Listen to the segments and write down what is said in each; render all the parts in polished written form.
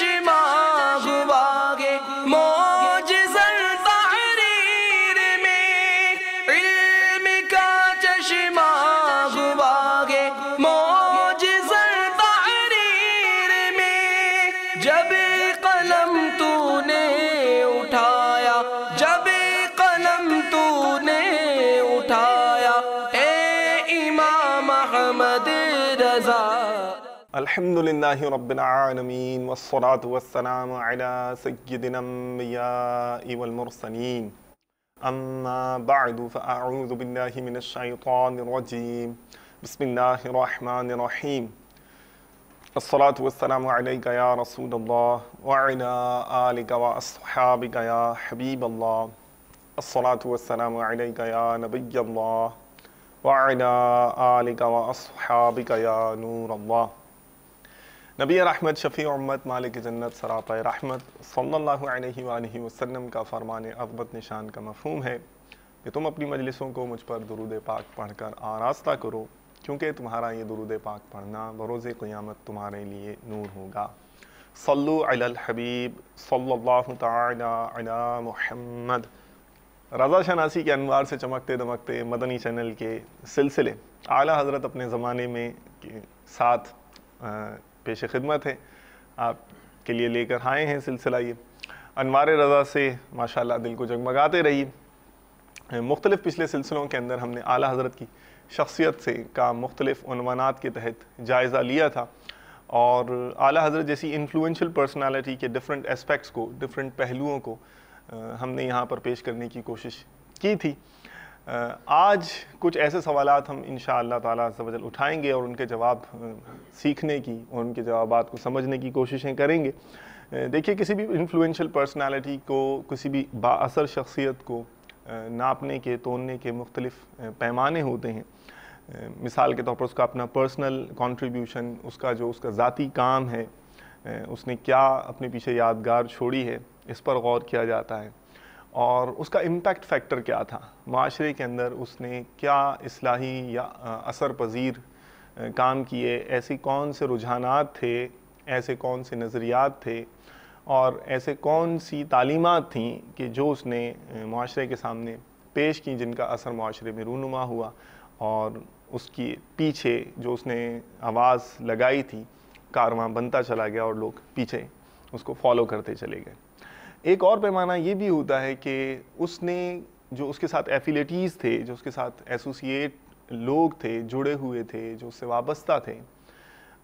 چشمہ ہوا گے معجزہ تحریر میں، علم کا چشمہ ہوا گے معجزہ تحریر میں، جب قلم تو نے اٹھایا، جب قلم تو نے اٹھایا، اے امام احمد رضا۔ الحمدللہ رب العالمین والصلاة والسلام علی سید الانبیاء والمرسلین، اما بعد فاعوذ باللہ من الشیطان الرجیم، بسم اللہ الرحمن الرحیم۔ الصلاة والسلام علیک یا رسول اللہ وعلی آلک واصحابک یا حبیب اللہ، الصلاة والسلام علیک یا نبی اللہ وعلی آلک واصحابک یا نور اللہ۔ نبی رحمت، شفیع امت، مالک جنت، سراپا رحمت صلی اللہ علیہ وآلہ وسلم کا فرمان عظمت نشان کا مفہوم ہے کہ تم اپنی مجلسوں کو مجھ پر درود پاک پڑھ کر آراستہ کرو، کیونکہ تمہارا یہ درود پاک پڑھنا بروز قیامت تمہارے لیے نور ہوگا۔ صلو علی الحبیب صلی اللہ تعالی علی محمد۔ رضا شناسی کے انوار سے چمکتے دمکتے مدنی چینل کے سلسلے اعلیٰ حضرت اپنے زمانے میں ساتھ پیش خدمت ہے، آپ کے لیے لے کر آئے ہیں سلسلہ یہ انوار رضا سے ماشاءاللہ دل کو جگمگاتے رہی۔ مختلف پچھلے سلسلوں کے اندر ہم نے اعلیٰ حضرت کی شخصیت سے کا مختلف عنوانات کے تحت جائزہ لیا تھا، اور اعلیٰ حضرت جیسی انفلوئنشل پرسنالٹی کے ڈفرینٹ اسپیکٹس کو، ڈفرینٹ پہلوؤں کو ہم نے یہاں پر پیش کرنے کی کوشش کی تھی۔ آج کچھ ایسے سوالات ہم انشاءاللہ تعالیٰ عز و جل اٹھائیں گے اور ان کے جواب سیکھنے کی اور ان کے جوابات کو سمجھنے کی کوششیں کریں گے۔ دیکھیے، کسی بھی انفلوئنشل پرسنالٹی کو، کسی بھی با اثر شخصیت کو ناپنے کے، تولنے کے مختلف پیمانے ہوتے ہیں۔ مثال کے طور پر اس کا اپنا پرسنل کنٹریبیوشن، اس کا ذاتی کام ہے، اس نے کیا اپنے پیچھے یادگار چھوڑی ہے، اس پر غور کیا جاتا ہے، اور اس کا امپیکٹ فیکٹر کیا تھا معاشرے کے اندر، اس نے کیا اصلاحی یا اثر پذیر کام کیے، ایسے کون سے رجحانات تھے، ایسے کون سے نظریات تھے، اور ایسے کون سی تعلیمات تھیں کہ جو اس نے معاشرے کے سامنے پیش کی، جن کا اثر معاشرے میں رونما ہوا، اور اس کی پیچھے جو اس نے آواز لگائی تھی کارواں بنتا چلا گیا اور لوگ پیچھے اس کو فالو کرتے چلے گئے۔ ایک اور پیمانہ یہ بھی ہوتا ہے کہ اس نے جو اس کے ساتھ ایفیلیٹیز تھے، جو اس کے ساتھ ایسوسیٹ لوگ تھے، جڑے ہوئے تھے، جو اس سے وابستہ تھے،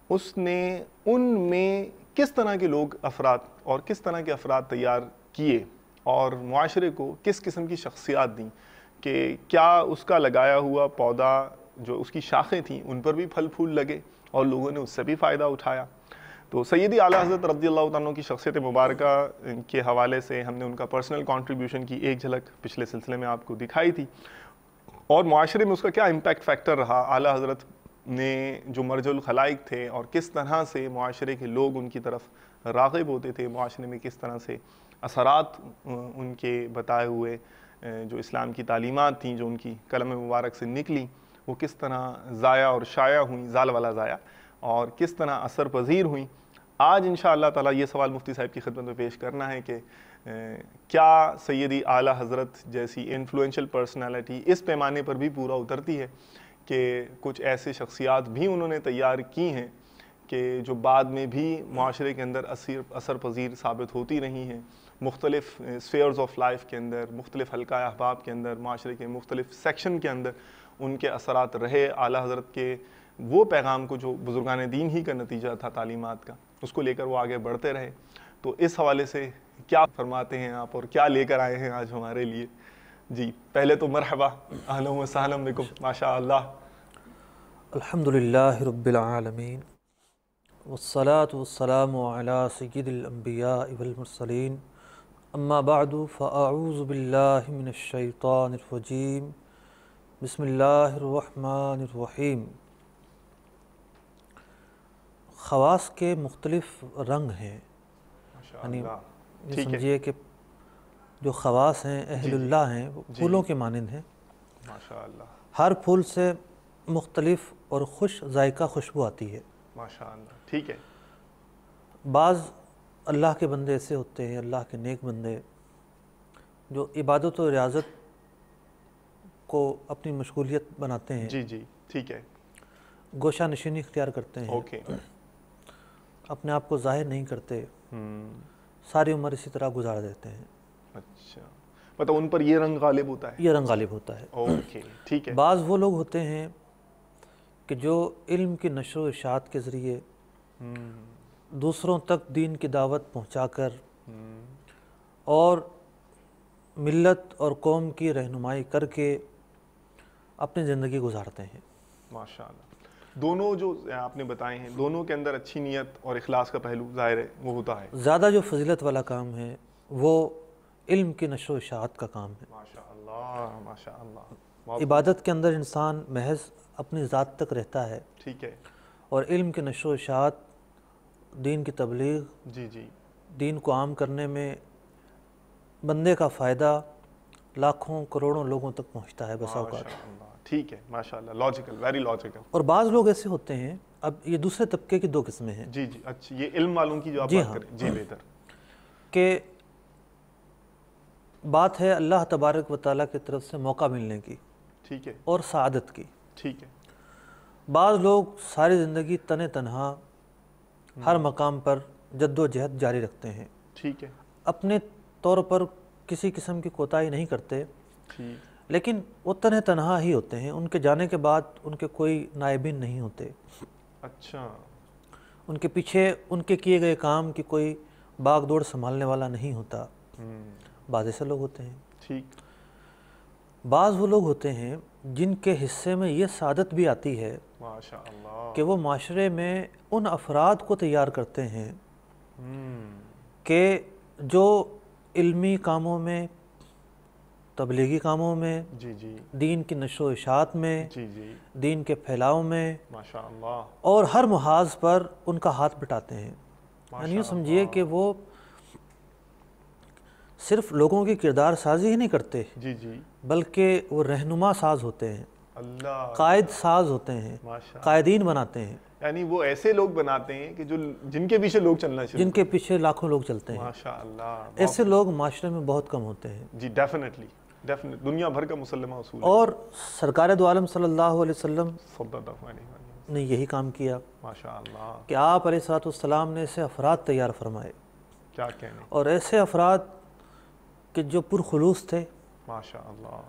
اس نے ان میں کس طرح کے لوگ، افراد اور کس طرح کے افراد تیار کیے اور معاشرے کو کس قسم کی شخصیات دیں کہ کیا اس کا لگایا ہوا پودا، جو اس کی شاخیں تھیں، ان پر بھی پھل پھول لگے اور لوگوں نے اس سے بھی فائدہ اٹھایا۔ تو سیدی اعلیٰ حضرت رضی اللہ تعالیٰ کی شخصیت مبارکہ کے حوالے سے ہم نے ان کا پرسنل کنٹریبیوشن کی ایک جھلک پچھلے سلسلے میں آپ کو دکھائی تھی، اور معاشرے میں اس کا کیا امپیکٹ فیکٹر رہا، اعلیٰ حضرت نے جو مرج الخلائق تھے اور کس طرح سے معاشرے کے لوگ ان کی طرف راغب ہوتے تھے، معاشرے میں کس طرح سے اثرات ان کے بتائے ہوئے جو اسلام کی تعلیمات تھیں، جو ان کی قلم مبارک سے نکلی، وہ کس طرح ضائع اور شائع ہوئیں، زال والا ضائع، اور کس طرح اثر پذیر ہوئیں۔ آج انشاءاللہ تعالیٰ یہ سوال مفتی صاحب کی خدمت میں پیش کرنا ہے کہ کیا سیدی اعلیٰ حضرت جیسی انفلوئنشل پرسنالٹی اس پیمانے پر بھی پورا اترتی ہے کہ کچھ ایسے شخصیات بھی انہوں نے تیار کی ہیں کہ جو بعد میں بھی معاشرے کے اندر اثر پذیر ثابت ہوتی رہی ہیں، مختلف سفیئرز آف لائف کے اندر، مختلف حلقہ احباب کے اندر، معاشرے کے مختلف سیکشن کے اندر ان کے اثرات رہے، اعلیٰ حضرت کے وہ پیغام کو جو بزرگان دین ہی کا نتیجہ تھا تعلیمات کا، اس کو لے کر وہ آگے بڑھتے رہے۔ تو اس حوالے سے کیا فرماتے ہیں آپ اور کیا لے کر آئے ہیں آج ہمارے لیے؟ جی پہلے تو مرحبا، اہلا و سہلا بکم، ماشاء اللہ۔ الحمدللہ رب العالمین، والصلاة والسلام علی سید الانبیاء والمرسلین، اما بعد فاعوذ باللہ من الشیطان الرجیم، بسم اللہ الرحمن الرحیم۔ خواص کے مختلف رنگ ہیں، یعنی یہ سمجھیے کہ جو خواص ہیں، اہل اللہ ہیں، وہ پھولوں کے مانند ہیں، ماشاءاللہ۔ ہر پھول سے مختلف اور خوش ذائقہ خوشبو آتی ہے، ماشاءاللہ، ٹھیک ہے۔ بعض اللہ کے بندے ایسے ہوتے ہیں، اللہ کے نیک بندے جو عبادت و ریاضت کو اپنی مشغولیت بناتے ہیں، جی جی ٹھیک ہے، گوشہ نشینی اختیار کرتے ہیں، اوکے، اپنے آپ کو ظاہر نہیں کرتے، ساری عمر اسی طرح گزار دیتے ہیں۔ اچھا، مطلب ان پر یہ رنگ غالب ہوتا ہے؟ یہ رنگ غالب ہوتا ہے۔ اوکے ٹھیک ہے۔ بعض وہ لوگ ہوتے ہیں کہ جو علم کی نشر و اشاعت کے ذریعے دوسروں تک دین کی دعوت پہنچا کر اور ملت اور قوم کی رہنمائی کر کے اپنی زندگی گزارتے ہیں۔ ماشاء اللہ، دونوں جو آپ نے بتائے ہیں دونوں کے اندر اچھی نیت اور اخلاص کا پہلو ظاہر ہے وہ ہوتا ہے۔ زیادہ جو فضیلت والا کام ہے وہ علم کی نشر و اشاعت کا کام ہے۔ ماشاء اللہ ماشاء اللہ، عبادت کے اندر انسان محض اپنی ذات تک رہتا ہے، ٹھیک ہے، اور علم کی نشر و اشاعت، دین کی تبلیغ، جی جی دین کو عام کرنے میں بندے کا فائدہ لاکھوں کروڑوں لوگوں تک پہنچتا ہے بسا اوقات۔ ماشاء اللہ ٹھیک ہے، ماشاء اللہ، لاجیکل، ویری لاجیکل۔ اور بعض لوگ ایسے ہوتے ہیں، اب یہ دوسرے طبقے کی دو قسمیں ہیں جی جی اچھا، یہ علم والوں کی جو آپ جی بات ہاں، کریں، جی بہتر، کہ بات ہے اللہ تبارک و تعالیٰ کی طرف سے موقع ملنے کی ٹھیک ہے اور سعادت کی۔ ٹھیک ہے، بعض لوگ ساری زندگی تنہا ہر مقام پر جد و جہد جاری رکھتے ہیں، ٹھیک ہے، اپنے طور پر کسی قسم کی کوتاہی نہیں کرتے، ٹھیک، لیکن وہ تنہا ہی ہوتے ہیں۔ ان کے جانے کے بعد ان کے کوئی نائبین نہیں ہوتے، اچھا، ان کے پیچھے ان کے کیے گئے کام کی کوئی باغ دوڑ سنبھالنے والا نہیں ہوتا۔ بعض ایسے لوگ ہوتے ہیں۔ ٹھیک، بعض وہ لوگ ہوتے ہیں جن کے حصے میں یہ سعادت بھی آتی ہے ماشاء اللہ، کہ وہ معاشرے میں ان افراد کو تیار کرتے ہیں کہ جو علمی کاموں میں، تبلیغی کاموں میں، جی جی دین کی نشر و اشاعت میں، جی جی دین کے پھیلاؤ میں ماشاء اللہ، اور ہر محاذ پر ان کا ہاتھ بٹاتے ہیں۔ یعنی یوں سمجھیے کہ وہ صرف لوگوں کی کردار سازی ہی نہیں کرتے، جی جی بلکہ وہ رہنما ساز ہوتے ہیں، اللہ، قائد ساز ہوتے ہیں، ماشاء، قائدین بناتے ہیں، یعنی وہ ایسے لوگ بناتے ہیں کہ جو جن کے پیچھے لوگ چلنا شروع، جن کے پیچھے لاکھوں لوگ چلتے ہیں۔ ماشاء اللہ، ایسے لوگ معاشرے میں بہت کم ہوتے ہیں۔ جی ڈیفینیٹلی ڈیفینیٹلی، دنیا بھر کا مسلمہ اصول ہے، اور سرکار دو عالم صلی اللہ علیہ وسلم صلی اللہ علیہ وسلم، نے یہی کام کیا ماشاء اللہ، کہ آپ علیہ السلام نے ایسے افراد تیار فرمائے، کیا کہنے، اور ایسے افراد کہ جو پرخلوص تھے، ماشاء اللہ،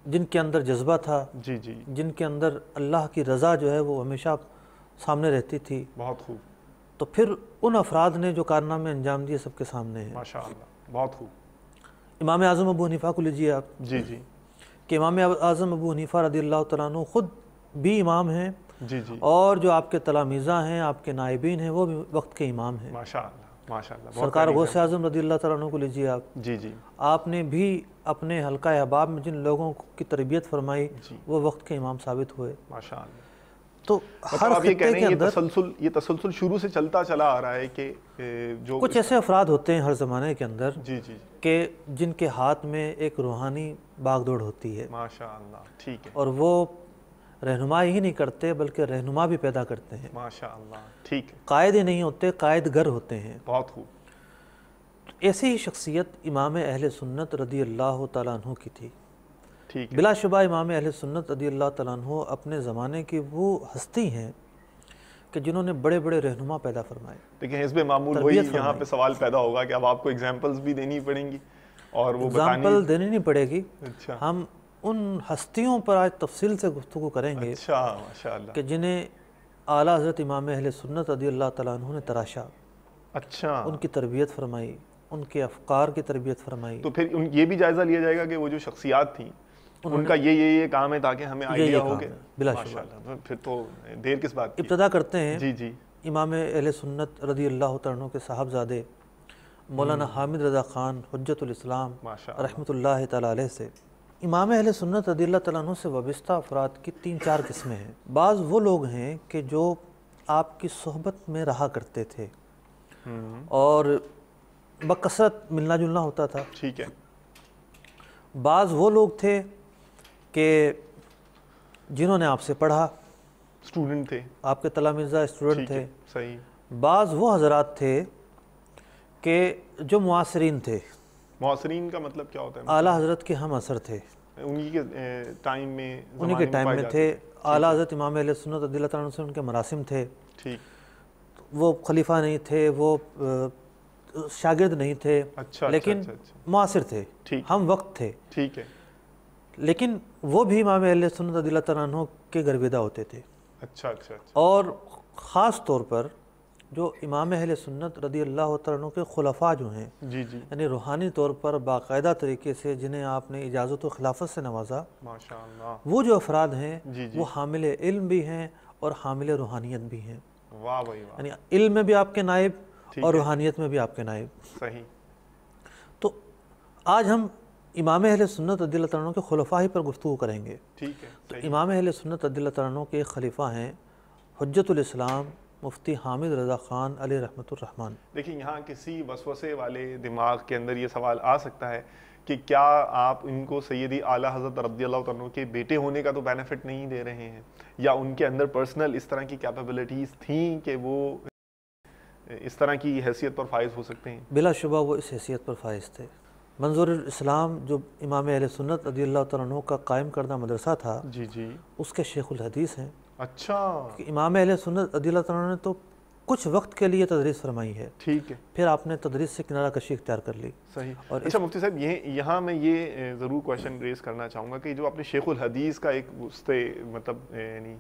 جن کے اندر جذبہ تھا، جی جی جن کے اندر اللہ کی رضا جو ہے وہ ہمیشہ سامنے رہتی تھی۔ بہت خوب، تو پھر ان افراد نے جو کارنامے انجام دیے سب کے سامنے ہیں۔ ماشاء اللہ، بہت خوب، امام اعظم ابو حنیفہ کو لیجیے آپ، جی جی کہ امام اعظم ابو حنیفہ رضی اللہ تعالیٰ عنہ خود بھی امام ہیں، جی جی اور جو آپ کے تلامذہ ہیں، آپ کے نائبین ہیں، وہ بھی وقت کے امام ہیں۔ ماشاء اللہ ماشاء اللہ، بہت سرکار پیاری غوث اعظم رضی اللہ تعالیٰ عنہ کو لیجیے آپ، جی جی آپ نے بھی اپنے حلقہ احباب میں جن لوگوں کی تربیت فرمائی جی، وہ وقت کے امام ثابت ہوئے۔ ماشاء اللہ، تو ہر مطلب آپ یہ کہہ خطے رہے کے ہیں اندر یہ تسلسل شروع سے چلتا چلا آ رہا ہے کہ جو کچھ ایسے افراد ہوتے ہیں ہر زمانے کے اندر جی جی کہ جن کے ہاتھ میں ایک روحانی باغ دوڑ ہوتی ہے، ماشاء اللہ، ٹھیک ہے، اور وہ رہنمائی ہی نہیں کرتے بلکہ رہنما بھی پیدا کرتے ہیں۔ ماشاء اللہ، ٹھیک ہے، قائد ہی نہیں ہوتے، قائد گر ہوتے ہیں۔ بہت خوب، ایسی ہی شخصیت امام اہل سنت رضی اللہ تعالیٰ عنہ کی تھی۔ ٹھیک ہے، بلا شبہ امام اہل سنت رضی اللہ تعالیٰ عنہ اپنے زمانے کی وہ ہستی ہیں کہ جنہوں نے بڑے بڑے رہنما پیدا فرمائے۔ دیکھیں حزب معمول وہی یہاں پہ سوال پیدا ہوگا کہ اب آپ کو ایگزامپلز بھی دینی پڑیں گی اور وہ اگزامپل دینی نہیں پڑے گی، اچھا ہم ان ہستیوں پر آج تفصیل سے گفتگو کریں گے اچھا، ماشاء اللہ، کہ جنہیں اعلیٰ حضرت امام اہل سنت رضی اللہ تعالیٰ عنہ نے تراشا، اچھا، ان کی تربیت فرمائی، ان کے افکار کی تربیت فرمائی۔ تو پھر یہ بھی جائزہ لیا جائے گا کہ وہ جو شخصیات تھیں ان کا یہ کام ہے تاکہ ہمیں آئیڈیا ہو کہ بلا ماشاء اللہ، پھر تو دیر کس بات کی۔ ابتدا کرتے ہیں جی جی امام اہل سنت رضی اللہ تعالیٰ عنہ کے صاحبزادے مولانا حامد رضا خان حجت الاسلام ماشاء رحمۃ اللہ تعالیٰ علیہ سے۔ امام اہل سنت رضی اللہ تعالیٰ عنہ سے وابستہ افراد کی 3-4 قسمیں ہیں۔ بعض وہ لوگ ہیں کہ جو آپ کی صحبت میں رہا کرتے تھے اور بکثرت ملنا جلنا ہوتا تھا۔ ٹھیک ہے، بعض وہ لوگ تھے کہ جنہوں نے آپ سے پڑھا، اسٹوڈنٹ تھے، آپ کے تلامذہ اسٹوڈنٹ تھے۔ صحیح، بعض وہ حضرات تھے کہ جو معاصرین تھے، معاصرین کا مطلب کیا ہوتا ہے؟ اعلیٰ حضرت کے ہم اثر تھے، انہی کے ٹائم میں، انہی کے ٹائم میں تھے، اعلیٰ حضرت امام اہل سنت رضی اللہ تعالیٰ عنہ سے ان کے مراسم تھے، ٹھیک، وہ خلیفہ نہیں تھے، وہ شاگرد نہیں تھے، اچھا لیکن معاصر تھے، ٹھیک، ہم وقت تھے، ٹھیک ہے، لیکن وہ بھی امام اہل سنت رضی اللہ تعالیٰ عنہ کے گرویدہ ہوتے تھے۔ اچھا اچھا اچھا، اور خاص طور پر جو امام اہل سنت رضی اللہ تعالیٰ عنہ کے خلفاء جو ہیں، جی جی، یعنی روحانی طور پر باقاعدہ طریقے سے جنہیں آپ نے اجازت و خلافت سے نوازا، ماشاء اللہ، وہ جو افراد ہیں جی جی، وہ حامل علم بھی ہیں اور حامل روحانیت بھی ہیں، واہ بھائی واہ، یعنی علم میں بھی آپ کے نائب ٹھیک اور ہے، روحانیت میں بھی آپ کے نائب۔ صحیح، تو آج ہم امام اہل سنت رضی اللہ تعالیٰ عنہ کے خلفاء ہی پر گفتگو کریں گے۔ ٹھیک ہے، تو صحیح، امام اہل سنت رضی اللہ تعالیٰ عنہ کے ایک خلیفہ ہیں حجت الاسلام مفتی حامد رضا خان علیہ رحمۃ الرحمن۔ دیکھیں یہاں کسی وسوسے والے دماغ کے اندر یہ سوال آ سکتا ہے کہ کیا آپ ان کو سیدی اعلیٰ حضرت رضی اللہ عنہ کے بیٹے ہونے کا تو بینیفٹ نہیں دے رہے ہیں، یا ان کے اندر پرسنل اس طرح کی کیپیبلٹیز تھیں کہ وہ اس طرح کی حیثیت پر فائز ہو سکتے ہیں؟ بلا شبہ وہ اس حیثیت پر فائز تھے۔ منظور الاسلام جو امام اہل سنت رضی اللہ تعالیٰ عنہ کا قائم کردہ مدرسہ تھا، جی جی، اس کے شیخ الحدیث ہیں۔ اچھا، کہ امام اہل سنت رضی اللہ تعالیٰ عنہ نے تو کچھ وقت کے لیے تدریس فرمائی ہے، ٹھیک ہے، پھر آپ نے تدریس سے کنارہ کشی اختیار کر لی۔ صحیح۔ اور اچھا مفتی صاحب، یہاں میں یہ ضرور کویشچن ریز کرنا چاہوں گا کہ جو آپ نے شیخ الحدیث کا ایک اس سے مطلب یعنی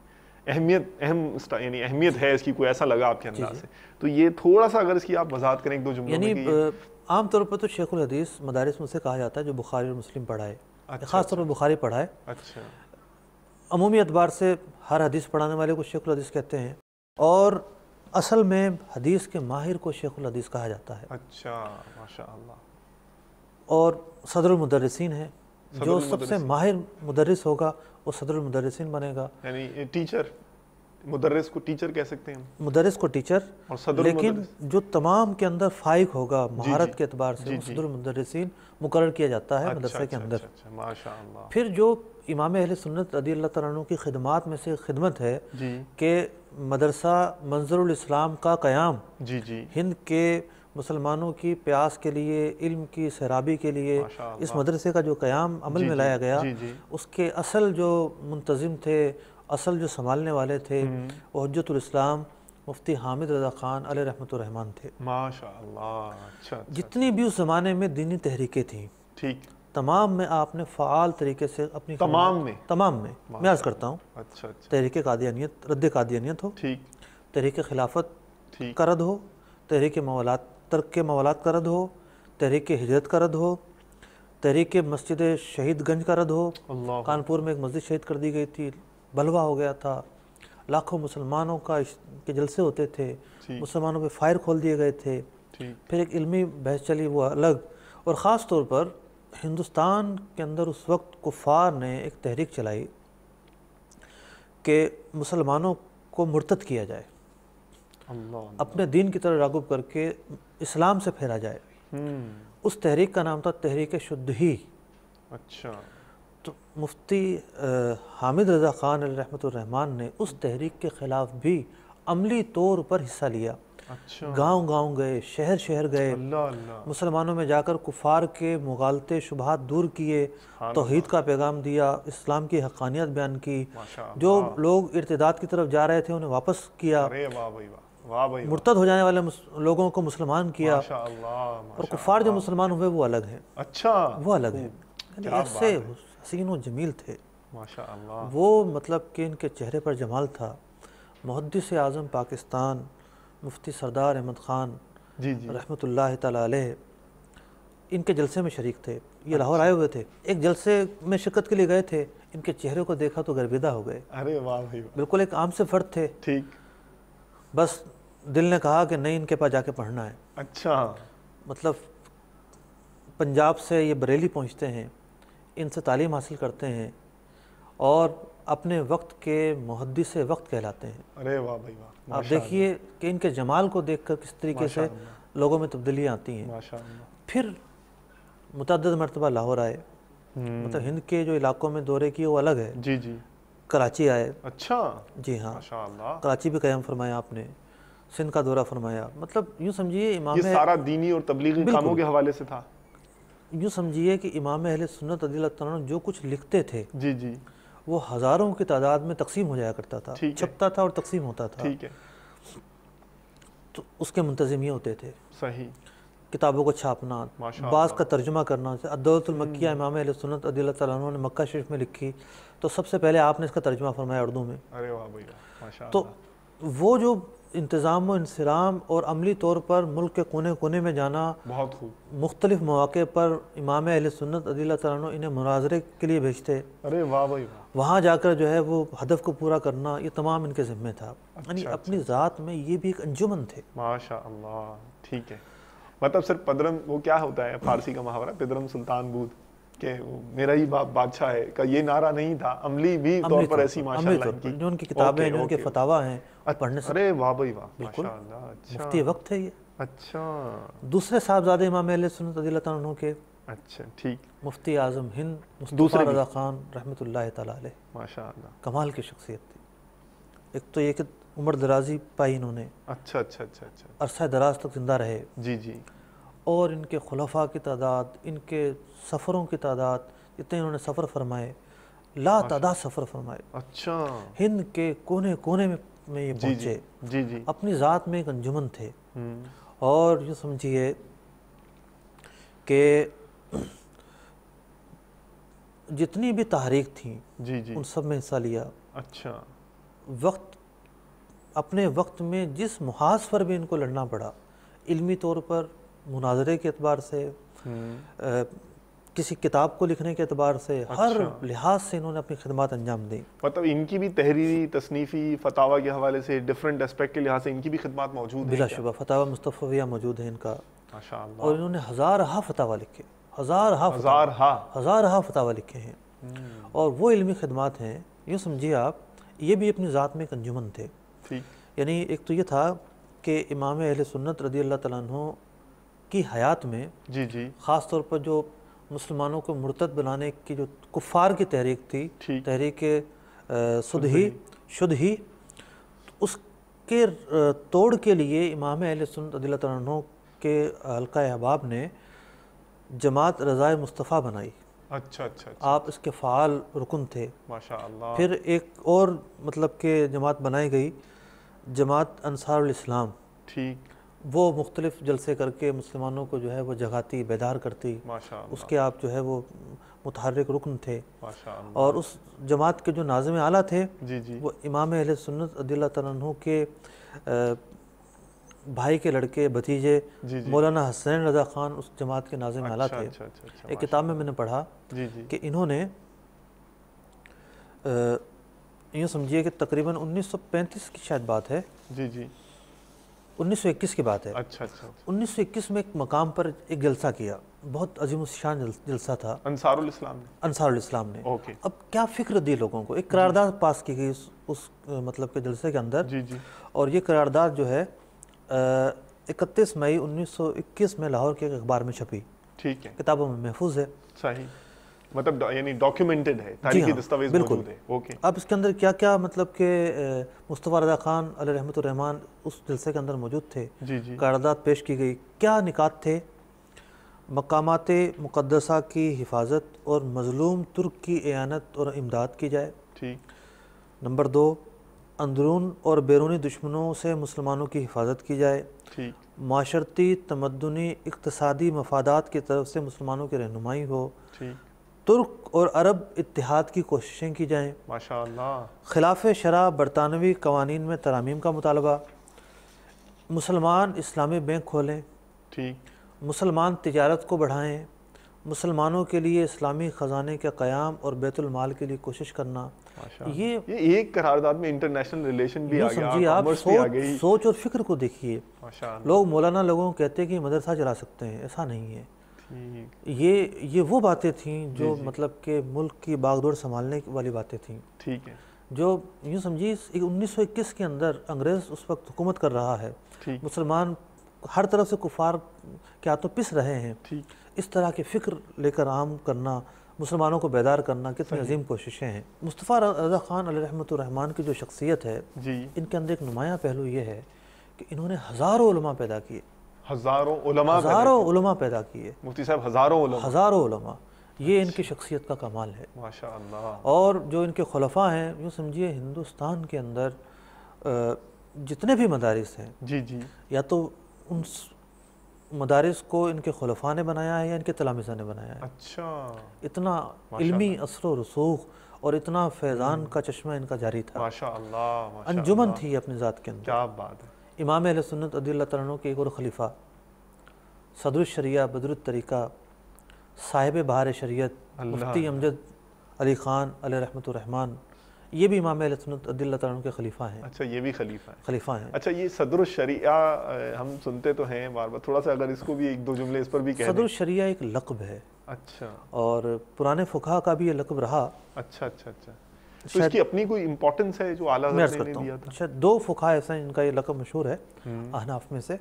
اہمیت ہے اس کی، کوئی ایسا لگا آپ کے انداز سے، تو یہ تھوڑا سا اگر اس کی آپ وضاحت کریں ایک دو جملوں میں۔ یعنی عام طور پر تو شیخ الحدیث مدارس میں سے کہا جاتا ہے جو بخاری اور مسلم پڑھائے، خاص طور پر بخاری پڑھائے، اچھا، عمومی اعتبار سے ہر حدیث پڑھانے والے کو شیخ الحدیث کہتے ہیں، اور اصل میں حدیث کے ماہر کو شیخ الحدیث کہا جاتا ہے۔ اچھا، ماشاء اللہ، اور صدر المدرسین ہے، جو سب سے ماہر مدرس ہوگا وہ صدر المدرسین بنے گا، یعنی ٹیچر، مدرس کو ٹیچر کہہ سکتے ہیں، مدرس کو ٹیچر، اور صدر لیکن جو تمام کے اندر فائق ہوگا مہارت کے اعتبار سے، وہ صدر المدرسین مقرر کیا جاتا ہے مدرسے کے اندر۔ ماشاء اللہ، پھر جو امام اہل سنت رضی اللہ تعالیٰ عنہ کی خدمات میں سے خدمت ہے کہ مدرسہ منظر الاسلام کا قیام جی جی، ہند کے مسلمانوں کی پیاس کے لیے، علم کی سیرابی کے لیے اس مدرسے کا جو قیام عمل میں لایا گیا، اس کے اصل جو منتظم تھے، اصل جو سنبھالنے والے تھے، وہ حجت الاسلام مفتی حامد رضا خان علیہ رحمۃ الرحمن تھے۔ ماشاء اللہ، اچھا، جتنی بھی اس زمانے میں دینی تحریکیں تھیں، ٹھیک، تمام میں آپ نے فعال طریقے سے اپنی تمام میں عرض کرتا ہوں، اچھا اچھا، تحریک قادیانیت، رد قادیانیت ہو، ٹھیک، تحریک خلافت ٹھیک، کا رد ہو، تحریک موالات، ترک کے موالات کا رد ہو، تحریک ہجرت کا رد ہو، تحریک مسجد شہید گنج کا رد ہو، اللہ، کانپور میں ایک مسجد شہید کر دی گئی تھی، بلوا ہو گیا تھا، لاکھوں مسلمانوں کے جلسے ہوتے تھے، مسلمانوں پہ فائر کھول دیے گئے تھے، پھر ایک علمی بحث چلی وہ الگ، اور خاص طور پر ہندوستان کے اندر اس وقت کفار نے ایک تحریک چلائی کہ مسلمانوں کو مرتد کیا جائے، اپنے دین کی طرف راغب کر کے اسلام سے پھیرا جائے۔ اس تحریک کا نام تھا تحریک شدہی۔ اچھا، تو مفتی حامد رضا خان علیہ رحمۃ الرحمن نے اس تحریک کے خلاف بھی عملی طور پر حصہ لیا، گاؤں گاؤں گئے، شہر شہر گئے، مسلمانوں میں جا کر کفار کے مغالطے شبہات دور کیے، توحید کا پیغام دیا، اسلام کی حقانیت بیان کی، جو لوگ ارتداد کی طرف جا رہے تھے انہیں واپس کیا، مرتد ہو جانے والے لوگوں کو مسلمان کیا، اور کفار جو مسلمان ہوئے وہ الگ ہیں، وہ الگ ہیں، ایسے حسین و جمیل تھے وہ، مطلب کہ ان کے چہرے پر جمال تھا۔ محدث اعظم پاکستان مفتی سردار احمد خان رحمۃ اللہ تعالیٰ علیہ ان کے جلسے میں شریک تھے، یہ لاہور آئے ہوئے تھے، ایک جلسے میں شرکت کے لیے گئے تھے، ان کے چہرے کو دیکھا تو گرویدہ ہو گئے، بالکل ایک عام سے فرد تھے، بس دل نے کہا کہ نہیں ان کے پاس جا کے پڑھنا ہے۔ اچھا، مطلب پنجاب سے یہ بریلی پہنچتے ہیں، ان سے تعلیم حاصل کرتے ہیں، اور اپنے وقت کے محدث وقت کہلاتے ہیں۔ ارے واہ بھائی واہ، آپ دیکھیے کہ ان کے جمال کو دیکھ کر کس طریقے سے لوگوں میں تبدیلیاں آتی ہیں۔ پھر متعدد مرتبہ لاہور آئے، مطلب ہند کے جو علاقوں میں دورے کیے وہ الگ ہے، جی جی، کراچی آئے، اچھا، جی ہاں، کراچی بھی قیام فرمایا آپ نے، سندھ کا دورہ فرمایا. مطلب یوں سمجھیے امام یہ سارا دینی اور تبلیغی کاموں کے حوالے سے تھا. یوں سمجھیے کہ امام اہل سنت رضی اللہ تعالیٰ عنہ جو کچھ لکھتے تھے جی جی وہ ہزاروں کی تعداد میں تقسیم ہو جایا کرتا تھا, چھپتا تھا اور تقسیم ہوتا تھا. ٹھیک ہے. تو اس کے منتظم یہ ہوتے تھے. صحیح. کتابوں کو چھاپنا, بعض کا ترجمہ کرنا. الدولۃ المکیہ امام اہل سنت رضی اللہ تعالیٰ عنہ نے مکہ شریف میں لکھی تو سب سے پہلے آپ نے اس کا ترجمہ فرمایا اردو میں. ارے واہ بھائی ماشاء اللہ. تو وہ جو انتظام و انصرام اور عملی طور پر ملک کے کونے کونے میں جانا, بہت خوب. مختلف مواقع پر امام اہل سنت رضی اللہ تعالیٰ عنہ انہیں مناظرے کے لیے بھیجتے. ارے واہ بھائی واہ. وہاں جا کر جو ہے وہ ہدف کو پورا کرنا, یہ تمام ان کے ذمہ تھا. یعنی اپنی ذات میں یہ بھی ایک انجمن تھے. ماشاء اللہ. ٹھیک ہے. مطلب سر پدرم وہ کیا ہوتا ہے فارسی کا محاورہ پدرم سلطان بود کہ میرا ہی باپ بادشاہ ہے کا یہ نعرہ نہیں تھا, عملی بھی طور پر ایسی ماشاء اللہ کی جو ان کی کتابیں جو ان کے فتاوا ہیں پڑھنے سے. ارے واہ بھائی واہ ماشاء اللہ. مفتی وقت ہے یہ. اچھا. دوسرے صاحبزادے امام اہل سنت رضی اللہ تعالیٰ عنہ کے اچھا ٹھیک. مفتی اعظم ہند مصطفیٰ رضا خان رحمۃ اللہ تعالیٰ علیہ. ماشاء اللہ. کمال کی شخصیت تھی. ایک تو یہ کہ عمر درازی پائی انہوں نے, اچھا اچھا اچھا اچھا, عرصہ دراز تک زندہ رہے. جی جی. اور ان کے خلفاء کی تعداد, ان کے سفروں کی تعداد, اتنے انہوں نے سفر فرمائے, لا تعداد سفر فرمائے. اچھا. ہند کے کونے کونے میں یہ پہنچے. جی جی. اپنی ذات میں ایک انجمن تھے. اور یہ سمجھیے کہ جتنی بھی تحریک تھیں جی جی ان سب میں حصہ لیا. اچھا. وقت اپنے وقت میں جس محاذ پر بھی ان کو لڑنا پڑا, علمی طور پر, مناظرے کے اعتبار سے, کسی کتاب کو لکھنے کے اعتبار سے, ہر لحاظ سے انہوں نے اپنی خدمات انجام دی. مطلب ان کی بھی تحریری تصنیفی فتاوا کے حوالے سے ڈیفرنٹ اسپیکٹ کے لحاظ سے ان کی بھی خدمات موجود ہیں. بلا شبہ فتاوا مصطفیہ موجود ہے ان کا. ماشاء اللہ. اور انہوں نے ہزارہا فتاوا لکھے, ہزارہا فتاوا لکھے ہیں. اور وہ علمی خدمات ہیں, یوں سمجھیے آپ, یہ بھی اپنی ذات میں ایک انجمن تھے. یعنی ایک تو یہ تھا کہ امام اہل سنت رضی اللہ تعالیٰ عنہ کی حیات میں جی جی خاص طور پر جو مسلمانوں کو مرتد بنانے کی جو کفار کی تحریک تھی, تحریک شدہی, اس کے توڑ کے لیے امام اہل سنت رضی اللہ تعالیٰ عنہ کے حلقہ احباب نے جماعت رضائے مصطفیٰ بنائی. اچھا اچھا. آپ اس کے فعال رکن تھے. ماشاء اللہ. پھر ایک اور مطلب کہ جماعت بنائی گئی, جماعت انصار الاسلام. ٹھیک. وہ مختلف جلسے کر کے مسلمانوں کو جو ہے وہ جگاتی, بیدار کرتی. ماشاء اللہ. اس کے آپ جو ہے وہ متحرک رکن تھے. ماشاء اللہ. اور اس جماعت کے جو ناظم اعلیٰ تھے جی جی وہ امام اہل سنت رضی اللہ تعالیٰ عنہ کے بھائی کے لڑکے بھتیجے مولانا حسین رضا خان اس جماعت کے ناظم اعلیٰ تھے. ایک کتاب میں نے پڑھا کہ انہوں نے یوں سمجھیے کہ تقریباً 1935 کی شاید بات ہے, جی جی 1921 کی بات ہے. اچھا اچھا. 1921 میں ایک مقام پر ایک جلسہ کیا, بہت عظیم الشان جلسہ تھا. انصار الاسلام نے. اب کیا فکر دی لوگوں کو, ایک قرارداد پاس کی گئی اس مطلب کے جلسے کے اندر. جی جی. اور یہ قرارداد جو ہے 31 مئی 1921 میں لاہور کے ایک اخبار میں چھپی. ٹھیک ہے. کتابوں میں محفوظ ہے. صحیح. مطلب یعنی ڈاکیومنٹڈ ہے, تاریخی دستاویز موجود ہے. اوکے. اب اس کے اندر کیا کیا مطلب کہ مصطفیٰ رضا خان علیہ رحمۃ الرحمان اس جلسے کے اندر موجود تھے. جی جی. قرارداد پیش کی گئی. کیا نکات تھے؟ مقامات مقدسہ کی حفاظت اور مظلوم ترک کی اعانت اور امداد کی جائے. ٹھیک. نمبر 2, اندرون اور بیرونی دشمنوں سے مسلمانوں کی حفاظت کی جائے. ٹھیک. معاشرتی, تمدنی, اقتصادی مفادات کی طرف سے مسلمانوں کی رہنمائی ہو. ٹھیک. ترک اور عرب اتحاد کی کوششیں کی جائیں. ماشاء اللہ. خلاف شرع برطانوی قوانین میں ترامیم کا مطالبہ. مسلمان اسلامی بینک کھولیں. ٹھیک. مسلمان تجارت کو بڑھائیں. مسلمانوں کے لیے اسلامی خزانے کے قیام اور بیت المال کے لیے کوشش کرنا. یہ ایک قرارداد میں انٹرنیشنل ریلیشن بھی آ گیا, آپ سوچ اور فکر کو دیکھیے. لوگ مولانا لوگوں کو کہتے ہیں کہ مدرسہ چلا سکتے ہیں, ایسا نہیں ہے. یہ وہ باتیں تھیں جو مطلب کہ ملک کی باغ دوڑ سنبھالنے والی باتیں تھیں. ٹھیک ہے. جو یوں سمجھیے 1921 کے اندر انگریز اس وقت حکومت کر رہا ہے, مسلمان ہر طرف سے کفار کے ہاتھوں پس رہے ہیں. اس طرح کی فکر لے کر عام کرنا, مسلمانوں کو بیدار کرنا کتنی عظیم کوششیں ہیں. مصطفیٰ رضا خان علیہ رحمۃ الرحمان کی جو شخصیت ہے, ان کے اندر ایک نمایاں پہلو یہ ہے کہ انہوں نے ہزاروں علماء پیدا کیے، ہزاروں علماء پیدا ہزاروں علماء پیدا کیے، مفتی صاحب ہزاروں علماء، ہزاروں علماء. یہ ان کی شخصیت کا کمال ہے. ماشاء اللہ. اور جو ان کے خلفاء ہیں، یوں سمجھیے ہندوستان کے اندر جتنے بھی مدارس ہیں، جی جی یا تو ان مدارس کو ان کے خلفاء نے بنایا ہے یا ان کے تلامذہ نے بنایا ہے. اچھا. اتنا علمی اثر و رسوخ اور اتنا فیضان کا چشمہ ان کا جاری تھا. ماشاء اللہ. انجمن تھی اپنی ذات کے اندر. کیا بات ہے. امام اہل سنت رضی اللہ تعالیٰ عنہ کے ایک اور خلیفہ صدر الشریعہ بدر الطریقہ صاحب بہار شریعت مفتی امجد علی خان علیہ رحمۃ الرحمن، یہ بھی امام اہل سنت رضی اللہ تعالیٰ عنہ کے خلیفہ ہیں. اچھا یہ بھی خلیفہ ہیں. ہیں. اچھا یہ صدر الشریعہ ہم سنتے تو ہیں بار بار، تھوڑا سا اگر اس کو بھی ایک دو جملے اس پر بھی کہہ دیں. صدر الشریعہ ایک لقب ہے. اچھا. اور پرانے فقہا کا بھی یہ لقب رہا. اچھا اچھا اچھا. تو اس کی اپنی کوئی امپورٹنس ہے جو اعلیٰ حضرت نے دیا تھا؟ شاید دو فقہا ایسے ہیں ان کا یہ لقب مشہور ہے احناف میں سے.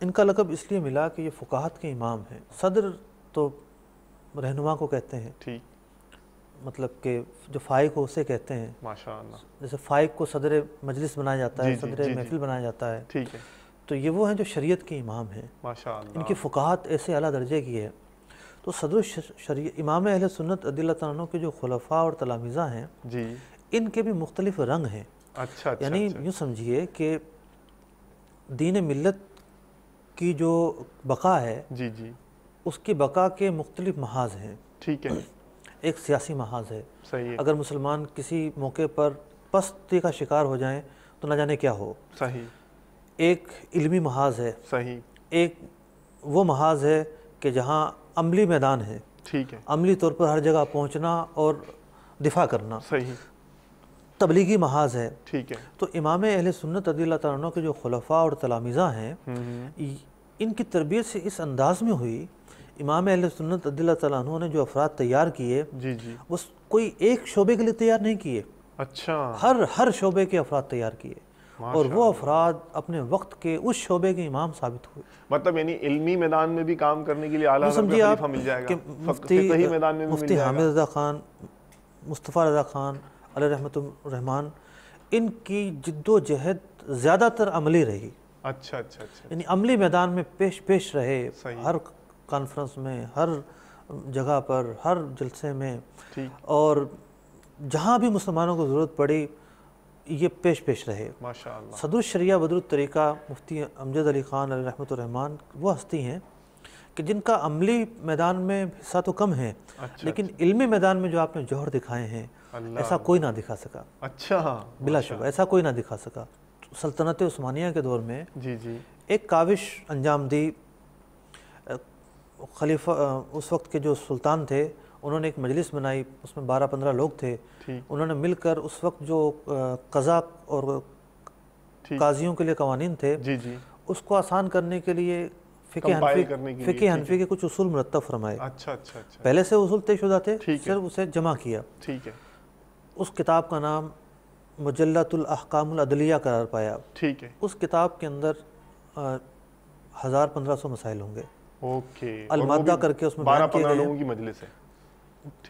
ان کا لقب اس لیے ملا کہ یہ فقہات کے امام ہیں. صدر تو رہنما کو کہتے ہیں، ٹھیک، مطلب کہ جو فائق ہو اسے کہتے ہیں. ماشاء اللہ. جیسے فائق کو صدر مجلس بنایا جاتا ہے، صدر محفل بنایا جاتا ہے. ٹھیک ہے. تو یہ وہ ہیں جو شریعت کے امام ہیں. ماشاء اللہ. ان کی فقہات ایسے اعلیٰ درجے کی ہے. تو صدر الشریعہ امام اہل سنت رضی اللہ تعالیٰ عنہ کے جو خلفاء اور تلامذہ ہیں، جی، ان کے بھی مختلف رنگ ہیں. اچھا اچھا. یعنی یوں سمجھیے کہ دین ملت کی جو بقا ہے، جی جی، اس کی بقا کے مختلف محاذ ہیں. ٹھیک ہے. ایک سیاسی محاذ ہے. صحیح ہے. اگر مسلمان کسی موقع پر پستی کا شکار ہو جائیں تو نہ جانے کیا ہو. صحیح. ایک علمی محاذ ہے. صحیح. ایک وہ محاذ ہے کہ جہاں عملی میدان ہے. ٹھیک ہے. عملی طور پر ہر جگہ پہنچنا اور دفاع کرنا. صحیح. تبلیغی محاذ ہے. ٹھیک ہے. تو امام اہل سنت رضی اللہ تعالیٰ عنہ کے جو خلفاء اور تلامذہ ہیں، ان کی تربیت سے اس انداز میں ہوئی. امام اہل سنت رضی اللہ تعالیٰ عنہ نے جو افراد تیار کیے، جی جی، وہ کوئی ایک شعبے کے لیے تیار نہیں کیے. اچھا. ہر شعبے کے افراد تیار کیے، اور وہ افراد اپنے وقت کے اس شعبے کے امام ثابت ہوئے. مطلب یعنی علمی میدان میں بھی کام کرنے کے لیے اعلیٰ خلیفہ مل جائے گا، فقہی میدان میں بھی مفتی حامد رضا خان، مصطفیٰ رضا خان علیہ رحمۃ الرحمن، ان کی جد و جہد زیادہ تر عملی رہی. اچھا اچھا اچھا. یعنی عملی میدان میں پیش رہے. صحیح. ہر کانفرنس میں، ہر جگہ پر، ہر جلسے میں، ٹھیک. اور جہاں بھی مسلمانوں کو ضرورت پڑی یہ پیش رہے. ماشاء اللہ. صدر الشریعہ بدر الطریقہ مفتی امجد علی خان علیہ رحمۃ الرحمن وہ ہستی ہیں کہ جن کا عملی میدان میں حصہ تو کم ہے، لیکن علمی میدان میں جو آپ نے جوہر دکھائے ہیں ایسا کوئی نہ دکھا سکا. اچھا. بلا شبہ ایسا کوئی نہ دکھا سکا. سلطنت عثمانیہ کے دور میں جی جی، ایک کاوش انجام دی. خلیفہ اس وقت کے جو سلطان تھے انہوں نے ایک مجلس بنائی، اس میں 12-15 لوگ تھے. انہوں نے مل کر اس وقت جو قضا اور قاضیوں کے لیے قوانین تھے، جی جی، اس کو آسان کرنے کے لیے فقہ حنفی کے کچھ اصول مرتب فرمائے. اچھا اچھا اچھا. پہلے سے اصول طے شدہ تھے، صرف اسے جمع کیا. ٹھیک ہے. اس کتاب کا نام مجلۃ الاحکام العدلیہ قرار پایا. ٹھیک ہے. اس کتاب کے اندر 1500 مسائل ہوں گے. اوکے. المادہ کر کے اس میں بیان کیا گیا ہے. لوگوں کی مجلس ہے.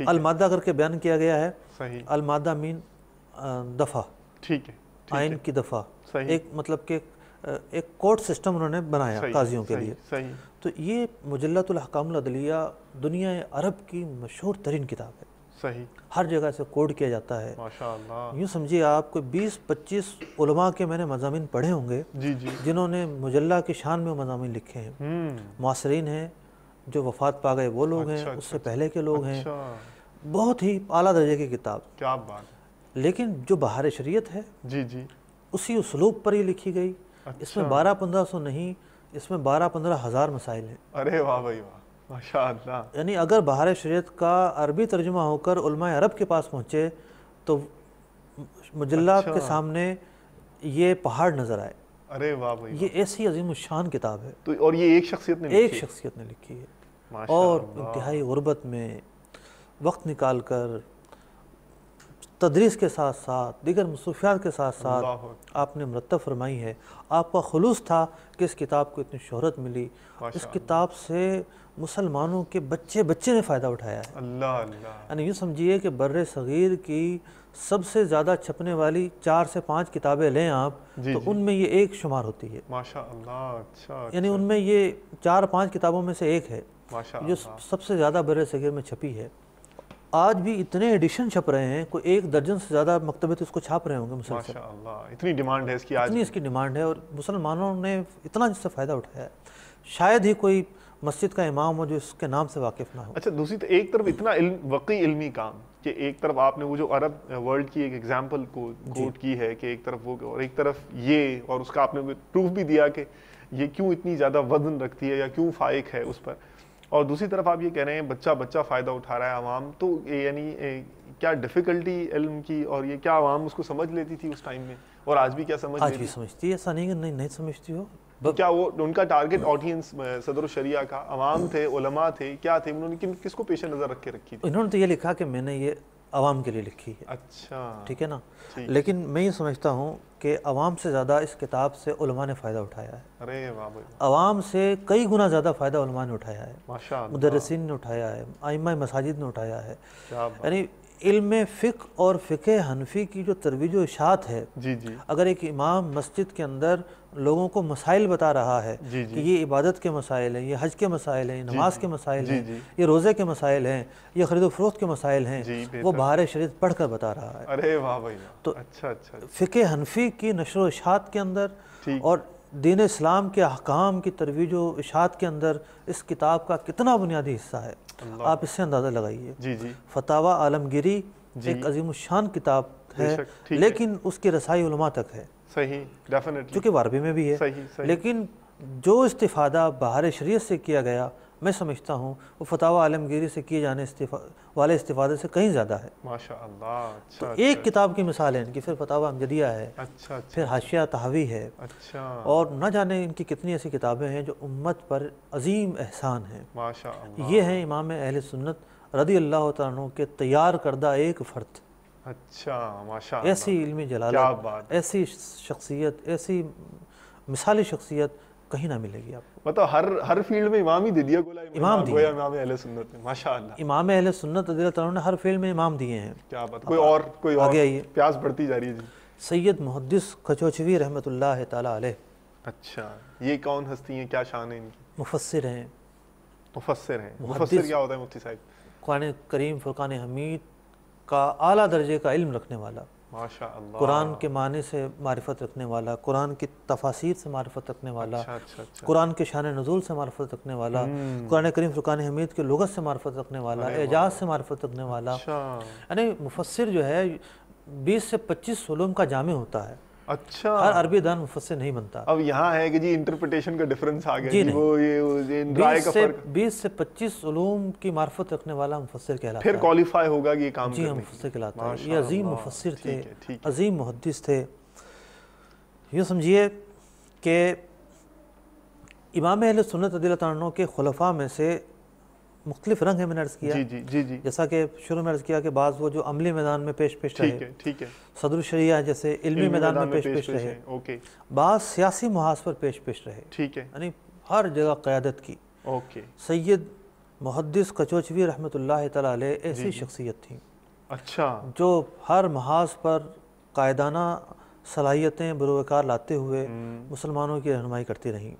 المادہ کر کے بیان کیا گیا ہے. صحیح. المادہ مین دفعہ. ٹھیک ہے. آئین کی دفعہ. صحیح. ایک مطلب کہ ایک کورٹ سسٹم انہوں نے بنایا قاضیوں کے لیے. صحیح. تو یہ مجلۃ الاحکام العدلیہ دنیا عرب کی مشہور ترین کتاب ہے. صحیح. ہر جگہ سے کوڈ کیا جاتا ہے. ماشاء اللہ. یوں سمجھیے آپ کو 20-25 علماء کے میں نے مضامین پڑھے ہوں گے جی جی، جنہوں نے مجلہ کی شان میں مضامین لکھے ہیں. معاصرین ہیں جو وفات پا گئے وہ لوگ ہیں، اس سے پہلے کے لوگ ہیں. بہت ہی اعلیٰ درجے کی کتاب. کیا بات ہے. لیکن جو بہار شریعت ہے جی جی، اسی اسلوب پر ہی لکھی گئی. اس میں 12-1500 نہیں، اس میں 12-15 ہزار مسائل ہیں. ارے واہ بھائی واہ، ماشاء اللہ. یعنی اگر بہار شریعت کا عربی ترجمہ ہو کر علماء عرب کے پاس پہنچے تو مجلہ کے سامنے یہ پہاڑ نظر آئے. ارے واہ بھائی، یہ ایسی عظیم الشان کتاب ہے. تو اور یہ ایک شخصیت نے لکھی ہے. اور انتہائی غربت میں وقت نکال کر تدریس کے ساتھ ساتھ دیگر مصروفیات کے ساتھ ساتھ آپ نے مرتب فرمائی ہے. آپ کا خلوص تھا کہ اس کتاب کو اتنی شہرت ملی. اس کتاب سے مسلمانوں کے بچے نے فائدہ اٹھایا ہے. اللہ اللہ. یعنی یوں سمجھیے کہ بر صغیر کی سب سے زیادہ چھپنے والی 4 سے 5 کتابیں لیں آپ تو ان میں یہ ایک شمار ہوتی ہے. ماشاء اللہ. اچھا. یعنی ان میں یہ 4-5 کتابوں میں سے ایک ہے جو سب سے زیادہ بر صغیر میں چھپی ہے. آج بھی اتنے ایڈیشن چھپ رہے ہیں, کوئی 1 درجن سے زیادہ مکتبے تو اس کو چھاپ رہے ہوں گے مسلسل. ماشاء اللہ, اتنی ڈیمانڈ ہے اس کی آج. اتنی اس کی ڈیمانڈ ہے اور مسلمانوں نے اتنا اس سے فائدہ اٹھایا ہے, شاید ہی کوئی مسجد کا امام ہو جو اس کے نام سے واقف نہ ہو. اچھا, دوسری تو ایک طرف اتنا وقی علمی کام کہ ایک طرف آپ نے وہ جو عرب ورلڈ کی ایک ایگزامپل کو کوٹ کی ہے کہ ایک طرف وہ اور ایک طرف یہ, اور اس کا آپ نے پروف بھی دیا کہ یہ کیوں اتنی زیادہ وزن رکھتی ہے یا کیوں فائق ہے اس پر, اور دوسری طرف آپ یہ کہہ رہے ہیں بچہ فائدہ اٹھا رہا ہے عوام. تو یعنی کیا ڈیفیکلٹی علم کی, اور یہ کیا عوام اس کو سمجھ لیتی تھی اس ٹائم میں اور آج بھی کیا سمجھ لیتی؟ آج بھی سمجھتی ہے, ایسا نہیں کہ نہیں سمجھتی ہو. کیا وہ ان کا ٹارگٹ آڈینس صدر الشریعہ کا عوام تھے, علماء تھے, کیا تھے؟ انہوں نے کس کو پیش نظر رکھ کے رکھی تھی؟ انہوں نے تو یہ لکھا کہ میں نے یہ عوام کے لیے لکھی ہے. اچھا, ٹھیک ہے نا. لیکن میں یہ سمجھتا ہوں کہ عوام سے زیادہ اس کتاب سے علماء نے فائدہ اٹھایا ہے. ارے واہ بھائی, عوام سے کئی گنا زیادہ فائدہ علماء نے اٹھایا ہے, ماشاء اللہ, مدرسین نے اٹھایا ہے, ائمہ مساجد نے اٹھایا ہے. کیا بات. یعنی علم فقہ اور فقہ حنفی کی جو ترویج و اشاعت ہے, جی جی, اگر ایک امام مسجد کے اندر لوگوں کو مسائل بتا رہا ہے کہ یہ عبادت کے مسائل ہیں, یہ حج کے مسائل ہیں, یہ نماز کے مسائل ہیں, یہ روزے کے مسائل ہیں, یہ خرید و فروخت کے مسائل ہیں, وہ بہار شریعت پڑھ کر بتا رہا ہے. ارے واہ بھائی, تو اچھا اچھا, فقہ حنفی کی نشر و اشاعت کے اندر اور دین اسلام کے احکام کی ترویج و اشاعت کے اندر اس کتاب کا کتنا بنیادی حصہ ہے, آپ اس سے اندازہ لگائیے. جی جی, فتاوی عالمگیری ایک عظیم الشان کتاب ہے, لیکن اس کی رسائی علماء تک ہے. صحیح, ڈیفینیٹلی, چونکہ وہ عربی میں بھی ہے. لیکن جو استفادہ بہار شریعت سے کیا گیا, میں سمجھتا ہوں وہ فتاوی عالمگیری سے کیے جانے والے استفادے سے کہیں زیادہ ہے. ماشاء اللہ. تو ایک کتاب کی مثال ہے ان کی, پھر فتاوی امجدیہ ہے, پھر حاشیہ طحاوی ہے, اور نہ جانے ان کی کتنی ایسی کتابیں ہیں جو امت پر عظیم احسان ہیں. ماشاء اللہ. یہ ہیں امام اہل سنت رضی اللہ تعالیٰ عنہ کے تیار کردہ ایک فرد. اچھا, ماشاء اللہ, ایسی علمی جلالت, ایسی شخصیت, ایسی مثالی شخصیت کہیں نہ ملے گی آپ کو. مطلب ہر فیلڈ میں امام ہی دے دیا, امام دیا امام اہل سنت نے. ماشاء اللہ, امام اہل سنت رضی اللہ تعالیٰ عنہ نے ہر فیلڈ میں امام دیے ہیں. کیا بات. کوئی اور آگے آئیے, پیاس بڑھتی جا رہی ہے. جی, سید محدث کچوچوی رحمۃ اللہ تعالیٰ علیہ. اچھا, یہ کون ہستی ہیں, کیا شان ہے ان کی؟ مفسر ہیں. مفسر ہیں. مفسر کیا ہوتا ہے مفتی صاحب؟ قرآن کریم فرقان حمید کا اعلیٰ درجے کا علم رکھنے والا, ماشاء اللہ, قرآن کے معنی سے معرفت رکھنے والا, قرآن کی تفاسیر سے معرفت رکھنے والا, قرآن کے شان نزول سے معرفت رکھنے والا, قرآن کریم فرقان حمید کے لغت سے معرفت رکھنے والا, اعجاز سے معرفت رکھنے والا. یعنی مفسر جو ہے 20 سے 25 علوم کا جامع ہوتا ہے. اچھا, ہر عربی دان مفسر نہیں بنتا. اب یہاں ہے کہ جی انٹرپریٹیشن کا ڈیفرنس آ گیا. جی, وہ یہ رائے کا فرق. 20 سے 25 علوم کی معرفت رکھنے والا مفسر کہلاتا ہے. پھر کوالیفائی ہوگا کہ یہ کام کرنے. جی, مفسر کہلاتا ہے. یہ عظیم مفسر تھے, عظیم محدث تھے. یہ سمجھیے کہ امام اہل سنت رضی اللہ عنہ کے خلفاء میں سے مختلف رنگ ہیں, میں نے عرض کیا. جی, جیسا کہ شروع میں عرض کیا کہ بعض وہ جو عملی میدان میں پیش رہے, ٹھیک ہے, صدر الشریعہ جیسے علمی میدان میں پیش رہے, بعض سیاسی محاذ پر پیش رہے, ٹھیک ہے, یعنی ہر جگہ قیادت کی. سید محدث کچوچوی رحمۃ اللہ تعالیٰ علیہ ایسی شخصیت تھی. اچھا, جو ہر محاذ پر قائدانہ صلاحیتیں بروکار لاتے ہوئے مسلمانوں کی رہنمائی کرتی رہیں.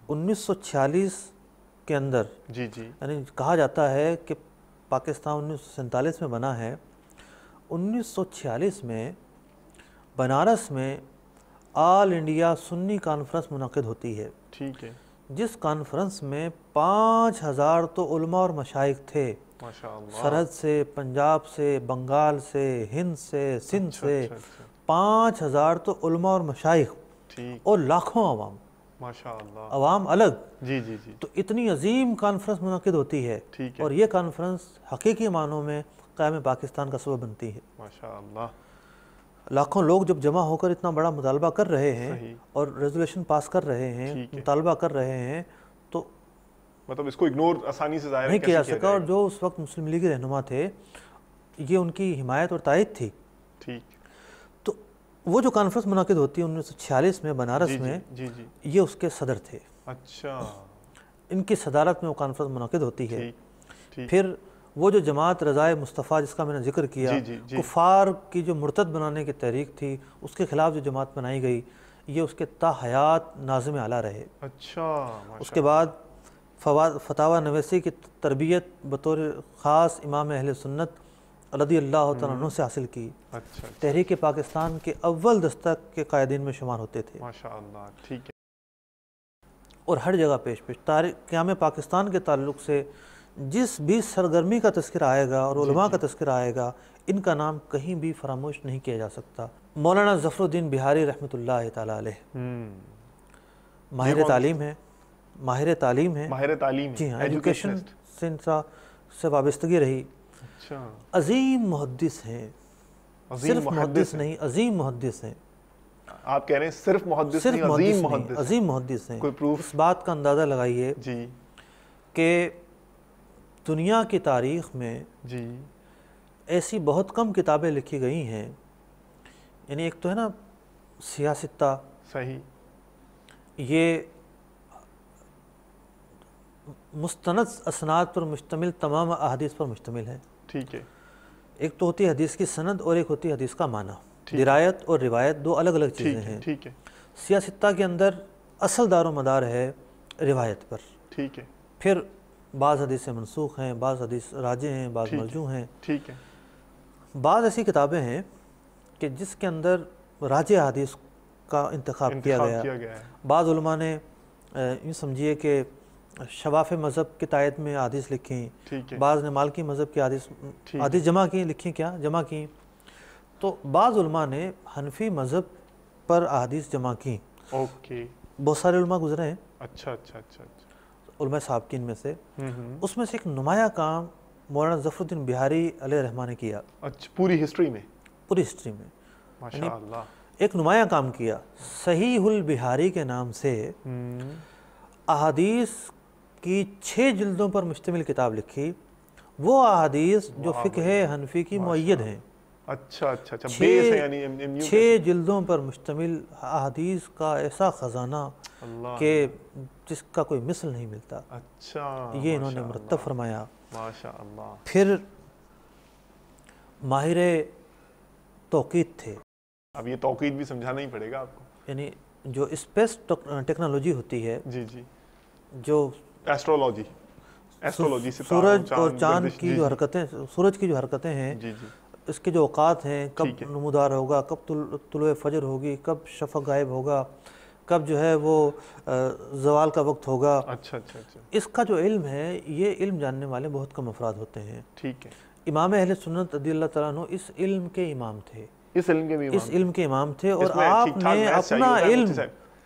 1946 کے اندر, یعنی کہا جاتا ہے کہ پاکستان 1947 میں بنا ہے, 1946 میں بنارس میں آل انڈیا سنی کانفرنس منعقد ہوتی ہے. ٹھیک ہے, جس کانفرنس میں 5000 تو علماء اور مشائخ تھے, سرحد سے, پنجاب سے, بنگال سے, ہند سے, سندھ سے, 5000 تو علماء اور مشائخ, اور لاکھوں عوام. ماشاء اللہ, عوام الگ. جی, تو اتنی عظیم کانفرنس منعقد ہوتی ہے, اور یہ کانفرنس حقیقی معنوں میں قیام پاکستان کا سبب بنتی ہے. ماشاء اللہ, لاکھوں لوگ جب جمع ہو کر اتنا بڑا مطالبہ کر رہے ہیں اور ریزولوشن پاس کر رہے ہیں, مطالبہ کر رہے ہیں, تو مطلب اس کو اگنور آسانی سے ظاہر نہیں کیا جا سکا. اور جو اس وقت مسلم لیگ کے رہنما تھے, یہ ان کی حمایت اور تائید تھی. ٹھیک, تو وہ جو کانفرنس منعقد ہوتی ہے 1946 میں بنارس میں, یہ اس کے صدر تھے. اچھا, ان کی صدارت میں وہ کانفرنس منعقد ہوتی ہے. پھر وہ جو جماعت رضائے مصطفیٰ جس کا میں نے ذکر کیا، کفار کی جو مرتد بنانے کی تحریک تھی، اس کے خلاف جو جماعت بنائی گئی، یہ اس کے تا حیات ناظم اعلیٰ رہے۔ اچھا، اس کے بعد فتاویٰ نویسی کی تربیت بطور خاص امام اہل سنت رضی اللہ تعالیٰ عنہ سے حاصل کی۔ تحریک پاکستان کے اول دستک کے قائدین میں شمار ہوتے تھے، ماشاءاللہ، ٹھیک ہے۔ اور ہر جگہ پیش قیام پاکستان کے تعلق سے جس بھی سرگرمی کا تذکرہ آئے گا اور علماء کا تذکرہ آئے گا، ان کا نام کہیں بھی فراموش نہیں کیا جا سکتا۔ مولانا ظفر الدین بہاری رحمۃ اللہ تعالیٰ علیہ ماہر تعلیم ہے، ماہر تعلیم ہے، جی ہاں، ایجوکیشن سے وابستگی رہی۔ عظیم محدث ہیں، صرف محدث نہیں، عظیم محدث ہیں۔ آپ کہہ رہے ہیں صرف محدث نہیں، عظیم محدث، عظیم محدث ہیں۔ کوئی پروف؟ اس بات کا اندازہ لگائیے جی کہ دنیا کی تاریخ میں جی ایسی بہت کم کتابیں لکھی گئی ہیں، یعنی ایک تو ہے نا سیاستہ، صحیح، یہ مستند اسناد پر مشتمل تمام احادیث پر مشتمل ہے، ٹھیک ہے۔ ایک تو ہوتی ہے حدیث کی سند اور ایک ہوتی ہے حدیث کا معنی۔ درایت اور روایت دو الگ الگ چیزیں ہیں۔ ٹھیک ہے۔ سیاستہ کے اندر اصل دار و مدار ہے روایت پر، ٹھیک ہے۔ پھر بعض حدیثیں منسوخ ہیں، بعض حدیث راجع ہیں، بعض مرجوع ہیں۔ ٹھیک ہے۔ بعض ایسی کتابیں ہیں کہ جس کے اندر راجع حدیث کا انتخاب کیا گیا ہے۔ بعض علماء نے یوں سمجھیے کہ شواف مذہب کی تائید میں حدیث لکھی، بعض نے مالکی مذہب کی حدیث جمع کی، لکھی کیا جمع کی، تو بعض علماء نے حنفی مذہب پر احادیث جمع کی۔ اوکے، بہت سارے علماء گزرے ہیں، اچھا اچھا اچھا، علماء سابقین میں سے۔ اس میں سے ایک نمایاں کام مولانا ظفر الدین بہاری علیہ رحمہ نے کیا، پوری ہسٹری میں، پوری ہسٹری میں ماشاءاللہ ایک نمایاں کام کیا۔ صحیح البہاری کے نام سے احادیث کی 6 جلدوں پر مشتمل کتاب لکھی، وہ احادیث جو فقہ حنفی کی معید ہیں۔ اچھا اچھا اچھا، بیس ہے یعنی 6 جلدوں پر مشتمل احادیث کا ایسا خزانہ کہ جس کا کوئی مثل نہیں ملتا۔ اچھا، یہ انہوں نے مرتب فرمایا۔ ماشاءاللہ۔ پھر ماہر توقیت تھے۔ اب یہ توقیت بھی سمجھانا ہی پڑے گا آپ کو، یعنی جو اسپیس ٹیکنالوجی ہوتی ہے، جی جی، جو ایسٹرولوجی سے سورج اور چاند کی جو حرکتیں، سورج کی جو حرکتیں ہیں، جی جی، اس کے جو اوقات ہیں، کب نمودار ہوگا، کب طلوع فجر ہوگی، کب شفق غائب ہوگا، کب جو ہے وہ زوال کا وقت ہوگا، اچھا اچھا اچھا، اس کا جو علم ہے، یہ علم جاننے والے بہت کم افراد ہوتے ہیں۔ ٹھیک ہے۔ امام اہل سنت رضی اللہ تعالیٰ عنہ اس علم کے امام تھے، اس علم کے امام تھے، اور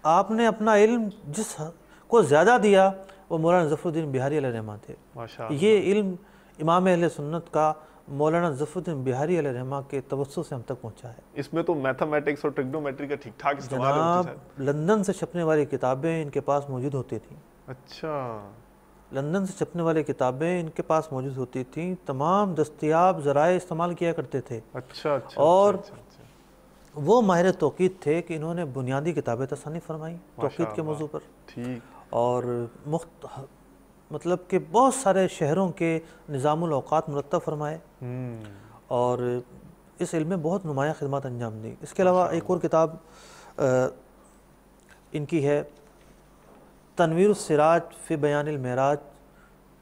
آپ نے اپنا علم جس کو زیادہ دیا وہ مولانا ظفر الدین بہاری علیہ رحمہ تھے۔ یہ علم امام اہل سنت کا مولانا ظفر الدین بہاری علیہ رحمہ کے توسط سے ہم تک پہنچا ہے۔ اس میں تو میتھمیٹکس اور ٹریگنومیٹری کا ٹھیک ٹھاک استعمال ہوتا ہے۔ لندن سے چھپنے والی کتابیں ان کے پاس موجود ہوتی تھیں۔ اچھا، لندن سے چھپنے والی کتابیں ان کے پاس موجود ہوتی تھیں، تمام دستیاب ذرائع استعمال کیا کرتے تھے۔ اچھا اچھا، اور وہ ماہر توقیت تھے کہ انہوں نے بنیادی کتابیں تصنیف فرمائیں توقیت کے موضوع پر، اور مطلب کہ بہت سارے شہروں کے نظام الاوقات مرتب فرمائے، اور اس علم میں بہت نمایاں خدمات انجام دی۔ اس کے علاوہ ایک اور کتاب ان کی ہے تنویر السراج فی بیان المعراج،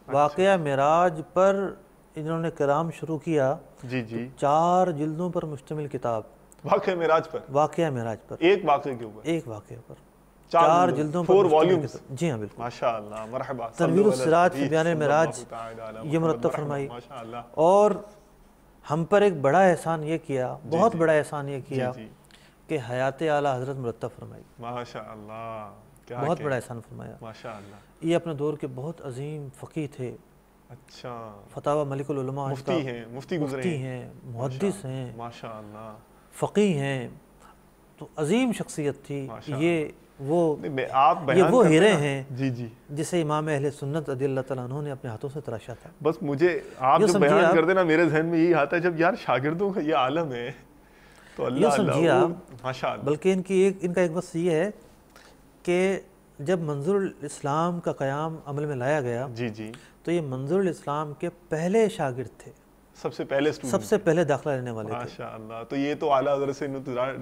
واقعہ معراج پر انہوں نے کرام شروع کیا، 4 جلدوں پر مشتمل کتاب، واقعہ معراج پر، ایک واقعے کے اوپر، ایک واقعے پر 4 جلدوں پر 4 والیومز۔ جی ہاں بالکل، ماشاءاللہ، مرحبا۔ تنویر السراج فی بیان المعراج یہ مرتب فرمائی، اور ہم پر ایک بڑا احسان یہ کیا، بہت بڑا احسان یہ کیا کہ حیات اعلیٰ حضرت مرتب فرمائی۔ ماشاءاللہ، بہت بڑا احسان فرمایا۔ ماشاءاللہ، یہ اپنے دور کے بہت عظیم فقیہ تھے۔ اچھا، فتاویٰ ملک العلماء، مفتی ہیں، محدث ہیں، ماشاءاللہ، فقیہ ہیں، تو عظیم شخصیت تھی۔ یہ وہ ہیرے ہیں جسے امام اہل سنت رضی اللہ تعالیٰ عنہ نے اپنے ہاتھوں سے تراشا تھا۔ بس مجھے آپ جو بیان کر دینا، میرے ذہن میں یہی آتا ہے جب یار شاگردوں کا یہ عالم ہے تو اللہ اللہ، بلکہ ان کا ایک بس یہ ہے کہ جب منظور الاسلام کا قیام عمل میں لایا گیا تو یہ منظور الاسلام کے پہلے شاگرد تھے، سب سے پہلے اسٹوڈنٹ، سب سے پہلے داخلہ لینے والے تھے۔ ماشاء اللہ، تو یہ تو اعلیٰ حضرت سے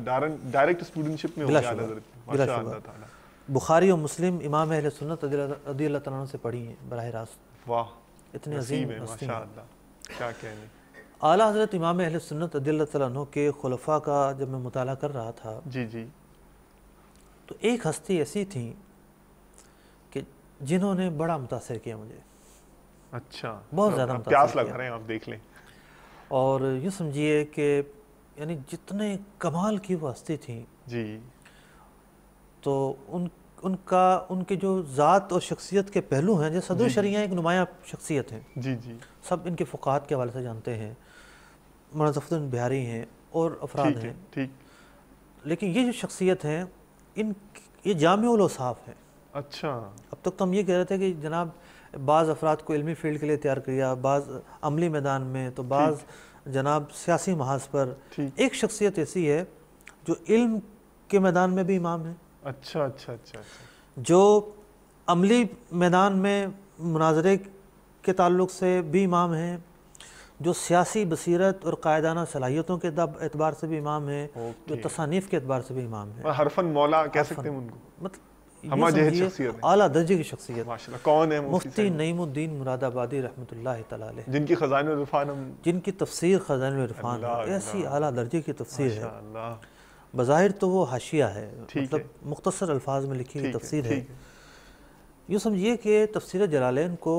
ڈائریکٹ اسٹوڈنٹشپ میں ہو گیا اعلیٰ حضرت، ماشاء اللہ تعالیٰ۔ بخاری اور مسلم امام اہل سنت رضی اللہ تعالیٰ عنہ سے پڑھی ہیں براہ راست، واہ، اتنی عظیم ہے ہستی ماشاء ہیں۔ اللہ، کیا کہنے۔ اعلیٰ حضرت امام اہل سنت رضی اللہ تعالیٰ عنہ کے خلفاء کا جب میں مطالعہ کر رہا تھا جی جی، تو ایک ہستی ایسی تھیں کہ جنہوں نے بڑا متاثر کیا مجھے، اچھا، بہت زیادہ متاثر پیاس لگ کیا۔ رہے ہیں، آپ دیکھ لیں۔ اور یوں سمجھیے کہ یعنی جتنے کمال کی وہ ہستی تھیں، جی تو ان کے جو ذات اور شخصیت کے پہلو ہیں، جیسے صدر شریعہ ایک نمایاں شخصیت ہیں، جی جی، سب ان کے فقہات کے حوالے سے جانتے ہیں، مولانا ظفر الدین بہاری ہیں اور افراد ٹھیک ہے، ہیں، ٹھیک، لیکن یہ جو شخصیت ہیں یہ جامع الاوصاف ہیں۔ اچھا، اب تک تو ہم یہ کہہ رہے تھے کہ جناب بعض افراد کو علمی فیلڈ کے لیے تیار کیا، بعض عملی میدان میں، تو بعض جناب سیاسی محاذ پر۔ ٹھیک، ایک شخصیت ایسی ہے جو علم کے میدان میں بھی امام ہے، اچھا اچھا اچھا اچھا، جو عملی میدان میں مناظرے کے تعلق سے بھی امام ہیں، جو سیاسی بصیرت اور قائدانہ صلاحیتوں کے اعتبار سے بھی امام ہیں، جو تصانیف کے اعتبار سے بھی امام ہیں، حرفن مولا کہہ سکتے ہیں ان کو، مطلب ہمہ جہت شخصیت ہے، اعلیٰ درجے کی شخصیت۔ ماشاءاللہ۔ کون ہے مفتی نعیم الدین مراد آبادی رحمۃ اللہ تعالیٰ علیہ، جن کی خزائن العرفان ہم، جن کی تفسیر خزائن العرفان ہے، اللہ ایسی اعلیٰ درجے کی تفسیر ہے۔ ماشاءاللہ، بظاہر تو وہ حاشیہ ہے، ٹھیک مطلب ہے، مختصر الفاظ میں لکھی ہوئی ٹھیک تفسیر ہے۔ ٹھیک ہے، یوں سمجھیے کہ تفسیر جلالین کو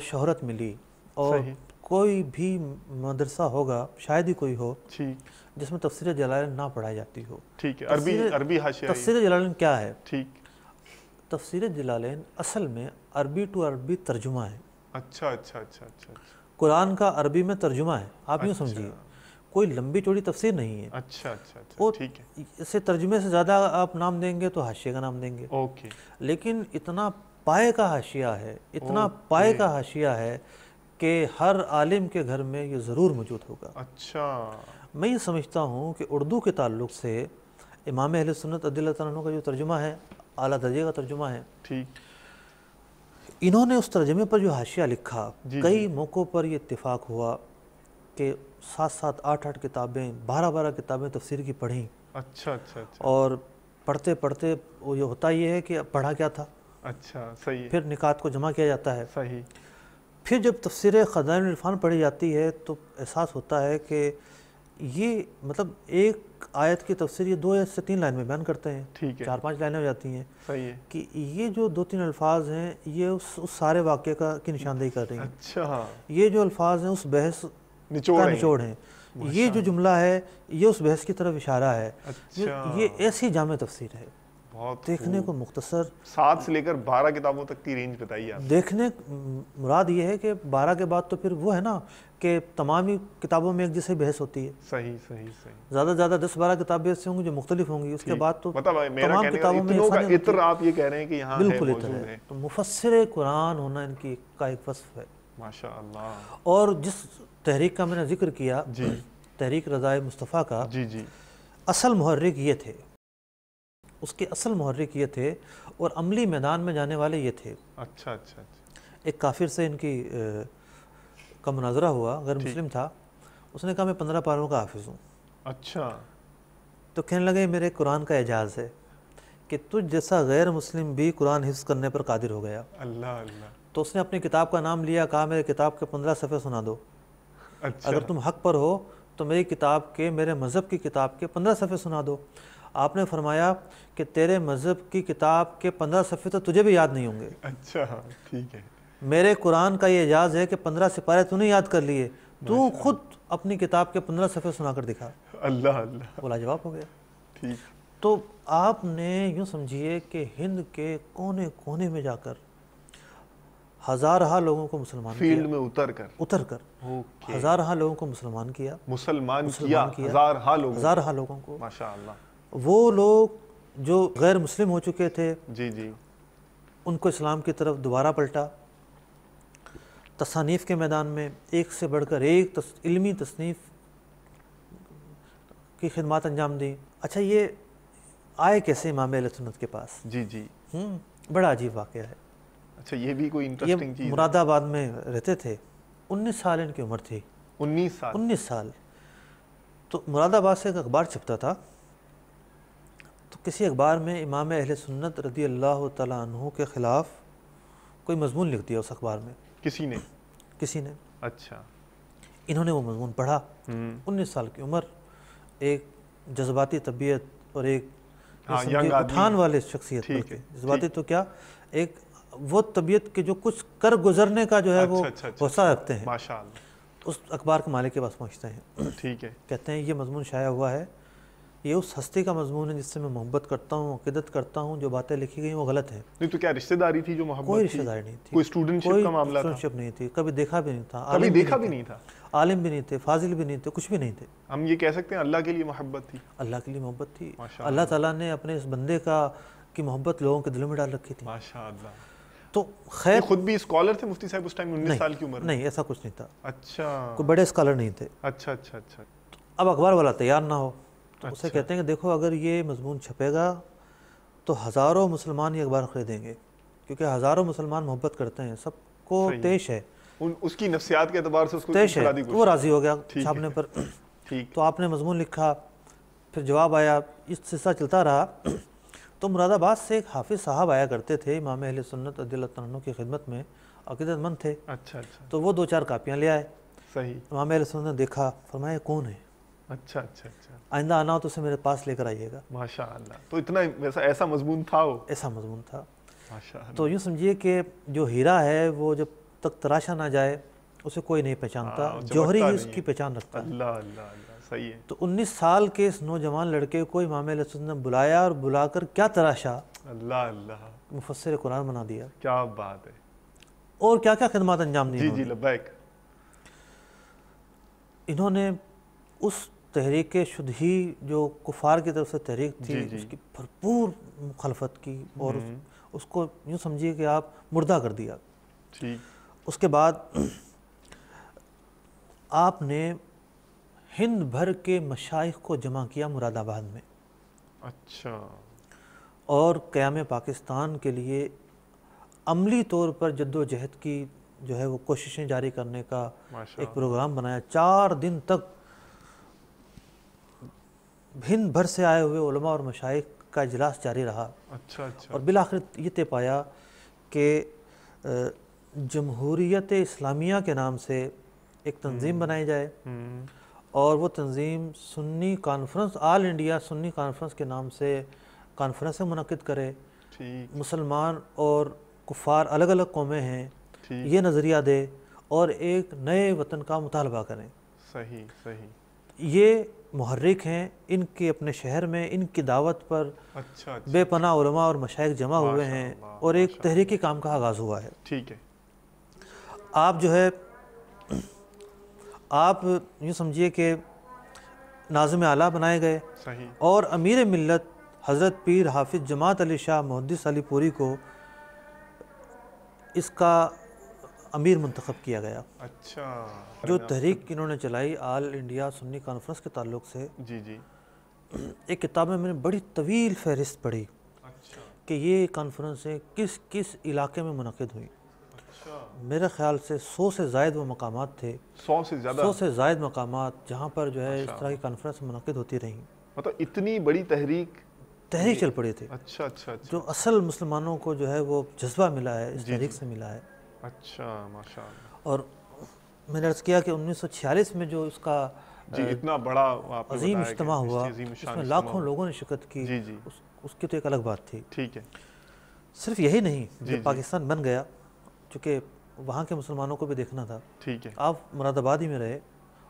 شہرت ملی، اور صحیح، کوئی بھی مدرسہ ہوگا، شاید ہی کوئی ہو، ٹھیک جس میں تفسیر جلالین نہ پڑھائی جاتی ہو۔ ٹھیک ہے، تفسیر- عربی حاشیہ ہے، تفسیر جلالین کیا ہے؟ ٹھیک، تفسیر جلالین اصل میں عربی ٹو عربی ترجمہ ہے، اچھا اچھا اچھا اچھا قرآن کا عربی میں ترجمہ ہے، آپ یوں سمجھیے، کوئی لمبی چوڑی تفسیر نہیں ہے۔ اچھا اچھا اچھا، اور ٹھیک ہے، اسے ترجمے سے زیادہ آپ نام دیں گے تو حاشیے کا نام دیں گے، اوکے، لیکن اتنا پائے کا حاشیہ ہے، اتنا پائے کا حاشیہ ہے کہ ہر عالم کے گھر میں یہ ضرور موجود ہوگا۔ اچھا، میں یہ سمجھتا ہوں کہ اردو کے تعلق سے امام اہل سنت رضی اللہ تعالیٰ عنہ کا جو ترجمہ ہے، اعلیٰ درجے کا ترجمہ ہے، ٹھیک، انہوں نے اس ترجمے پر جو حاشیہ لکھا، جی، کئی موقعوں پر یہ اتفاق ہوا کہ 7 8 کتابیں، 12 کتابیں تفسیر کی پڑھیں، اچھا اچھا اچھا، اور پڑھتے پڑھتے وہ یہ ہوتا یہ ہے کہ پڑھا کیا تھا، اچھا، صحیح ہے، پھر نکات کو جمع کیا جاتا ہے، صحیح، پھر جب تفسیر خزائن العرفان پڑھی جاتی ہے تو احساس ہوتا ہے کہ یہ مطلب ایک آیت کی تفسیر یہ 2 سے 3 لائن میں بیان کرتے ہیں، ٹھیک ہے، 4 5 لائنیں ہو جاتی ہیں، صحیح ہے، کہ یہ جو 2 3 الفاظ ہیں یہ اس سارے واقعے کی نشاندہی کر رہی ہیں، اچھا، یہ جو الفاظ ہیں اس بحث نچوڑ کا ہیں، نچوڑ ہیں، یہ جو جملہ ہے یہ اس بحث کی طرف اشارہ ہے، اچھا، یہ ایسی جامع تفسیر ہے، بہت دیکھنے کو مختصر، 7 سے لے کر 12 کتابوں تک کی رینج بتائیے آپ۔ دیکھنے مراد یہ ہے کہ 12 کے بعد تو پھر وہ ہے نا کہ تمام ہی کتابوں میں ایک جیسے بحث ہوتی ہے، صحیح صحیح صحیح، زیادہ سے زیادہ 10 12 کتابیں ایسی ہوں گی جو مختلف ہوں گی، اس کے بعد تو مطلب میرا تمام کہنے کا کتابوں میں اتنوں کا یکسانیت ہوتی عطر آپ یہ کہہ رہے ہیں کہ یہاں ہے، بالکل موجود اتر ہے، ہے، تو مفسر قرآن ہونا ان کی کا ایک وصف ہے۔ ماشاء اللہ، اور جس تحریک کا میں نے ذکر کیا، جی تحریک رضائے مصطفیٰ کا، جی جی، اصل محرک یہ تھے، اس کے اصل محرک یہ تھے، اور عملی میدان میں جانے والے یہ تھے۔ اچھا اچھا اچھا، ایک کافر سے ان کی کا مناظرہ ہوا، غیر مسلم تھا، اس نے کہا میں 15 پاروں کا حافظ ہوں، اچھا، تو کہنے لگے میرے قرآن کا اعجاز ہے کہ تجھ جیسا غیر مسلم بھی قرآن حفظ کرنے پر قادر ہو گیا۔ اللہ اللہ، تو اس نے اپنی کتاب کا نام لیا، کہا میرے کتاب کے 15 صفحے سنا دو، اچھا، اگر تم حق پر ہو تو میری کتاب کے، میرے مذہب کی کتاب کے 15 صفحے سنا دو۔ آپ نے فرمایا کہ تیرے مذہب کی کتاب کے 15 صفحے تو تجھے بھی یاد نہیں ہوں گے، اچھا، ٹھیک ہے، میرے قرآن کا یہ اعجاز ہے کہ 15 سپارے تو نے یاد کر لیے، تو خود اپنی کتاب کے 15 صفحے سنا کر دکھا۔ اللہ اللہ، وہ لاجواب ہو گیا۔ ٹھیک، تو آپ نے یوں سمجھیے کہ ہند کے کونے کونے میں جا کر ہزارہ لوگوں کو مسلمان فیلڈ کیا، میں اتر کر اوکے، ہزارہ لوگوں کو مسلمان کیا، مسلمان کیا ہزارہ لوگوں، ہزارہ لوگوں کو۔ ماشاء اللہ، وہ لوگ جو غیر مسلم ہو چکے تھے جی جی، ان کو اسلام کی طرف دوبارہ پلٹا، تصانیف کے میدان میں ایک سے بڑھ کر ایک علمی تصنیف کی خدمات انجام دی۔ اچھا، یہ آئے کیسے امام اہل سنت کے پاس؟ جی جی، بڑا عجیب واقعہ ہے۔ اچھا یہ بھی کوئی یہ انٹرسٹنگ چیز ہے. مراد آباد میں رہتے تھے. 19 سال ان کی عمر تھی. 19 سال. 19 سال. تو مراد آباد سے ایک اخبار چھپتا تھا, تو کسی اخبار میں امام اہل سنت رضی اللہ تعالیٰ عنہ کے خلاف کوئی مضمون لکھ دیا اس اخبار میں کسی نے. اچھا. انہوں نے وہ مضمون پڑھا. 19 سال کی عمر, ایک جذباتی طبیعت اور ایک اٹھان والے شخصیت. جذباتی تو کیا, ایک وہ طبیعت کے جو کچھ کر گزرنے کا جو ہے وہ حوصلہ رکھتے ہیں. ماشاءاللہ. اس اخبار کے مالک کے پاس پہنچتے ہیں. ٹھیک ہے. کہتے ہیں یہ مضمون شائع ہوا ہے, یہ اس ہستی کا مضمون ہے جس سے میں محبت کرتا ہوں, عقیدت کرتا ہوں, جو باتیں لکھی گئی وہ غلط ہیں. نہیں تو کیا رشتہ داری تھی جو محبت؟ کوئی رشتہ داری نہیں تھی, کوئی اسٹوڈنٹشپ کا معاملہ تھا؟ اسٹوڈنٹشپ نہیں تھی, کبھی دیکھا بھی نہیں تھا, عالم بھی نہیں تھے, فاضل بھی نہیں تھے, کچھ بھی نہیں تھے. ہم یہ کہہ سکتے ہیں اللہ کے لیے محبت تھی. اللہ کے لیے محبت تھی. اللہ تعالیٰ نے اپنے اس بندے کی محبت لوگوں کے دلوں میں ڈال رکھی تھی. ماشاءاللہ. تو خیر خود بھی اسکالر تھے مفتی صاحب اس ٹائم 19 سال کی عمر میں؟ نہیں, ایسا کچھ نہیں تھا. اچھا. کوئی بڑے اسکالر نہیں تھے. اچھا اچھا اچھا. اب اخبار والا تیار نہ ہو تو اسے کہتے ہیں کہ دیکھو اگر یہ مضمون چھپے گا تو ہزاروں مسلمان یہ اخبار خریدیں گے, کیونکہ ہزاروں مسلمان محبت کرتے ہیں, سب کو تیش ہے, اس کی نفسیات کے اعتبار سے اس کو تیش ہے. وہ راضی ہو گیا چھاپنے پر. ٹھیک. تو آپ نے مضمون لکھا, پھر جواب آیا, اس سلسلہ چلتا رہا. تو مراد آباد سے ایک حافظ صاحب آیا کرتے تھے امام اہل سنت رضی اللہ عنہ کی خدمت میں, عقیدت مند تھے. اچھا اچھا. تو وہ 2-4 کاپیاں لے آئے. صحیح. امام اہل سنت نے دیکھا, فرمایا کون ہے؟ اچھا اچھا اچھا. آئندہ آنا ہو تو اسے میرے پاس لے کر آئیے گا. ماشاءاللہ. تو اتنا ایسا مضمون تھا وہ؟ ایسا مضمون تھا. ماشاءاللہ. تو یوں سمجھیے کہ جو ہیرا ہے وہ جب تک تراشا نہ جائے اسے کوئی نہیں پہچانتا, جوہری ہی اس کی پہچان رکھتا ہے. اللہ اللہ اللہ. صحیح ہے. تو 19 سال کے اس نوجوان لڑکے کو امام علیہ السلام نے بلایا اور بلا کر کیا تراشا, اللہ اللہ, مفسر قرآن بنا دیا. کیا بات ہے. اور کیا کیا خدمات انجام دی. جی جی لبیک. انہوں نے اس تحریک شدہی جو کفار کی طرف سے تحریک تھی اس کی بھرپور مخالفت کی, اور اس کو یوں سمجھیے کہ آپ مردہ کر دیا. اس کے بعد آپ نے ہند بھر کے مشائخ کو جمع کیا مراد آباد میں. اچھا. اور قیام پاکستان کے لیے عملی طور پر جد و جہد کی جو ہے وہ کوششیں جاری کرنے کا ایک پروگرام بنایا. 4 دن تک ہند بھر سے آئے ہوئے علماء اور مشائخ کا اجلاس جاری رہا. اچھا اچھا. اور بالآخر یہ طے پایا کہ جمہوریت اسلامیہ کے نام سے ایک تنظیم بنائی جائے, اور وہ تنظیم سنی کانفرنس, آل انڈیا سنی کانفرنس کے نام سے کانفرنسیں منعقد کرے. مسلمان اور کفار الگ الگ قومیں ہیں, یہ نظریہ دے اور ایک نئے وطن کا مطالبہ کریں. صحیح صحیح. یہ محرک ہیں, ان کے اپنے شہر میں ان کی دعوت پر بے پناہ علماء اور مشائخ جمع ہوئے ہیں, اور ایک تحریکی کام کا آغاز ہوا ہے. ٹھیک ہے. آپ جو ہے آپ یوں سمجھیے کہ ناظم اعلیٰ بنائے گئے, اور امیر ملت حضرت پیر حافظ جماعت علی شاہ محدث علی پوری کو اس کا امیر منتخب کیا گیا. اچھا. جو تحریک انہوں نے چلائی آل انڈیا سنی کانفرنس کے تعلق سے, جی جی, ایک کتاب میں نے بڑی طویل فہرست پڑھی کہ یہ کانفرنسیں کس کس علاقے میں منعقد ہوئیں. میرے خیال سے 100 سے زائد وہ مقامات تھے. 100 سے زائد مقامات جہاں پر جو ہے اس طرح کی کانفرنس منعقد ہوتی رہیں. مطلب اتنی بڑی تحریک چل پڑی تھی. اچھا اچھا. جو اصل مسلمانوں کو جو ہے وہ جذبہ ملا ہے اس تحریک سے ملا ہے. اچھا ماشاءاللہ. اور میں نے عرض کیا کہ 1946 میں جو اس کا اتنا بڑا عظیم اجتماع ہوا جس میں لاکھوں لوگوں نے شرکت کی, اس کی تو ایک الگ بات تھی. ٹھیک ہے. صرف یہی نہیں, جب پاکستان بن گیا, چونکہ وہاں کے مسلمانوں کو بھی دیکھنا تھا. ٹھیک ہے. آپ مراد آباد ہی میں رہے,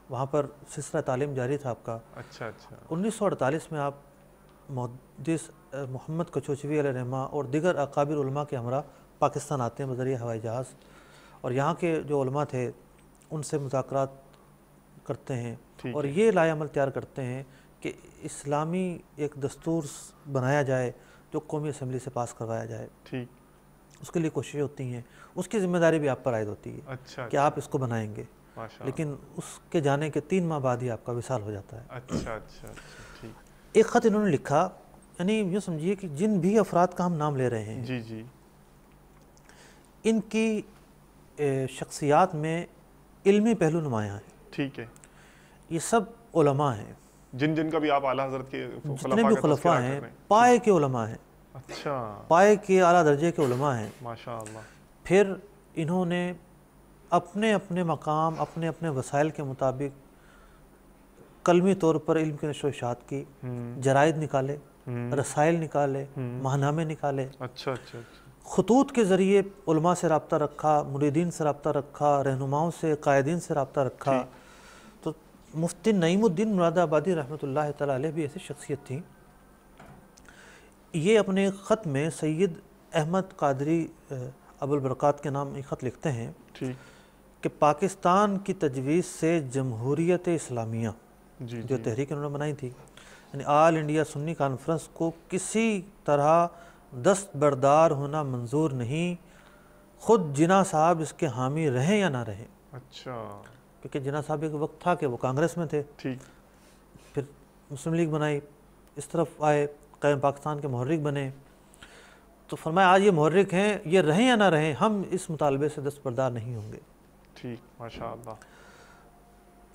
وہاں پر سلسلہ تعلیم جاری تھا آپ کا. اچھا اچھا. 1948 میں آپ محدث محمد کچوچوی علیہ رحمہ اور دیگر اکابر علماء کے ہمراہ پاکستان آتے ہیں بذریعہ ہوائی جہاز, اور یہاں کے جو علماء تھے ان سے مذاکرات کرتے ہیں, اور یہ لائے عمل تیار کرتے ہیں کہ اسلامی ایک دستور بنایا جائے جو قومی اسمبلی سے پاس کروایا جائے. ٹھیک. اس کے لیے کوششیں ہوتی ہیں, اس کی ذمہ داری بھی آپ پر عائد ہوتی ہے. اچھا. کہ آپ اس کو بنائیں گے, لیکن اس کے جانے کے 3 ماہ بعد ہی آپ کا وصال ہو جاتا ہے. اچھا اچھا. ٹھیک. ایک خط انہوں نے لکھا, یعنی یوں سمجھیے کہ جن بھی افراد کا ہم نام لے رہے ہیں, جی جی, ان کی شخصیات میں علمی پہلو نمایاں ہیں. ٹھیک ہے. یہ سب علماء ہیں, جن کا بھی آپ اعلیٰ حضرت کے جتنے بھی خلفاء ہیں پائے کے علماء ہیں. اچھا, پائے کے اعلیٰ درجے کے علماء ہیں. ماشاء اللہ. پھر انہوں نے اپنے اپنے مقام, اپنے اپنے وسائل کے مطابق قلمی طور پر علم کی نشر و اشاعت کی, جرائد نکالے, رسائل نکالے, ماہنامے نکالے. اچھا اچھا اچھا. خطوط کے ذریعے علماء سے رابطہ رکھا, مریدین سے رابطہ رکھا, رہنماؤں سے, قائدین سے رابطہ رکھا. تو مفتی نعیم الدین مراد آبادی رحمۃ اللہ تعالیٰ علیہ بھی ایسی شخصیت تھی. یہ اپنے خط میں سید احمد قادری ابوالبرکات کے نام ایک خط لکھتے ہیں کہ پاکستان کی تجویز سے جمہوریت اسلامیہ جو تحریک انہوں نے بنائی تھی, یعنی آل انڈیا سنی کانفرنس کو کسی طرح دستبردار ہونا منظور نہیں, خود جناح صاحب اس کے حامی رہیں یا نہ رہیں. اچھا. کیونکہ جناح صاحب ایک وقت تھا کہ وہ کانگریس میں تھے, پھر مسلم لیگ بنائی, اس طرف آئے, قائم پاکستان کے محرک بنے. تو فرمایا آج یہ محرک ہیں, یہ رہیں یا نہ رہیں, ہم اس مطالبے سے دستبردار نہیں ہوں گے. ٹھیک, ماشاء اللہ.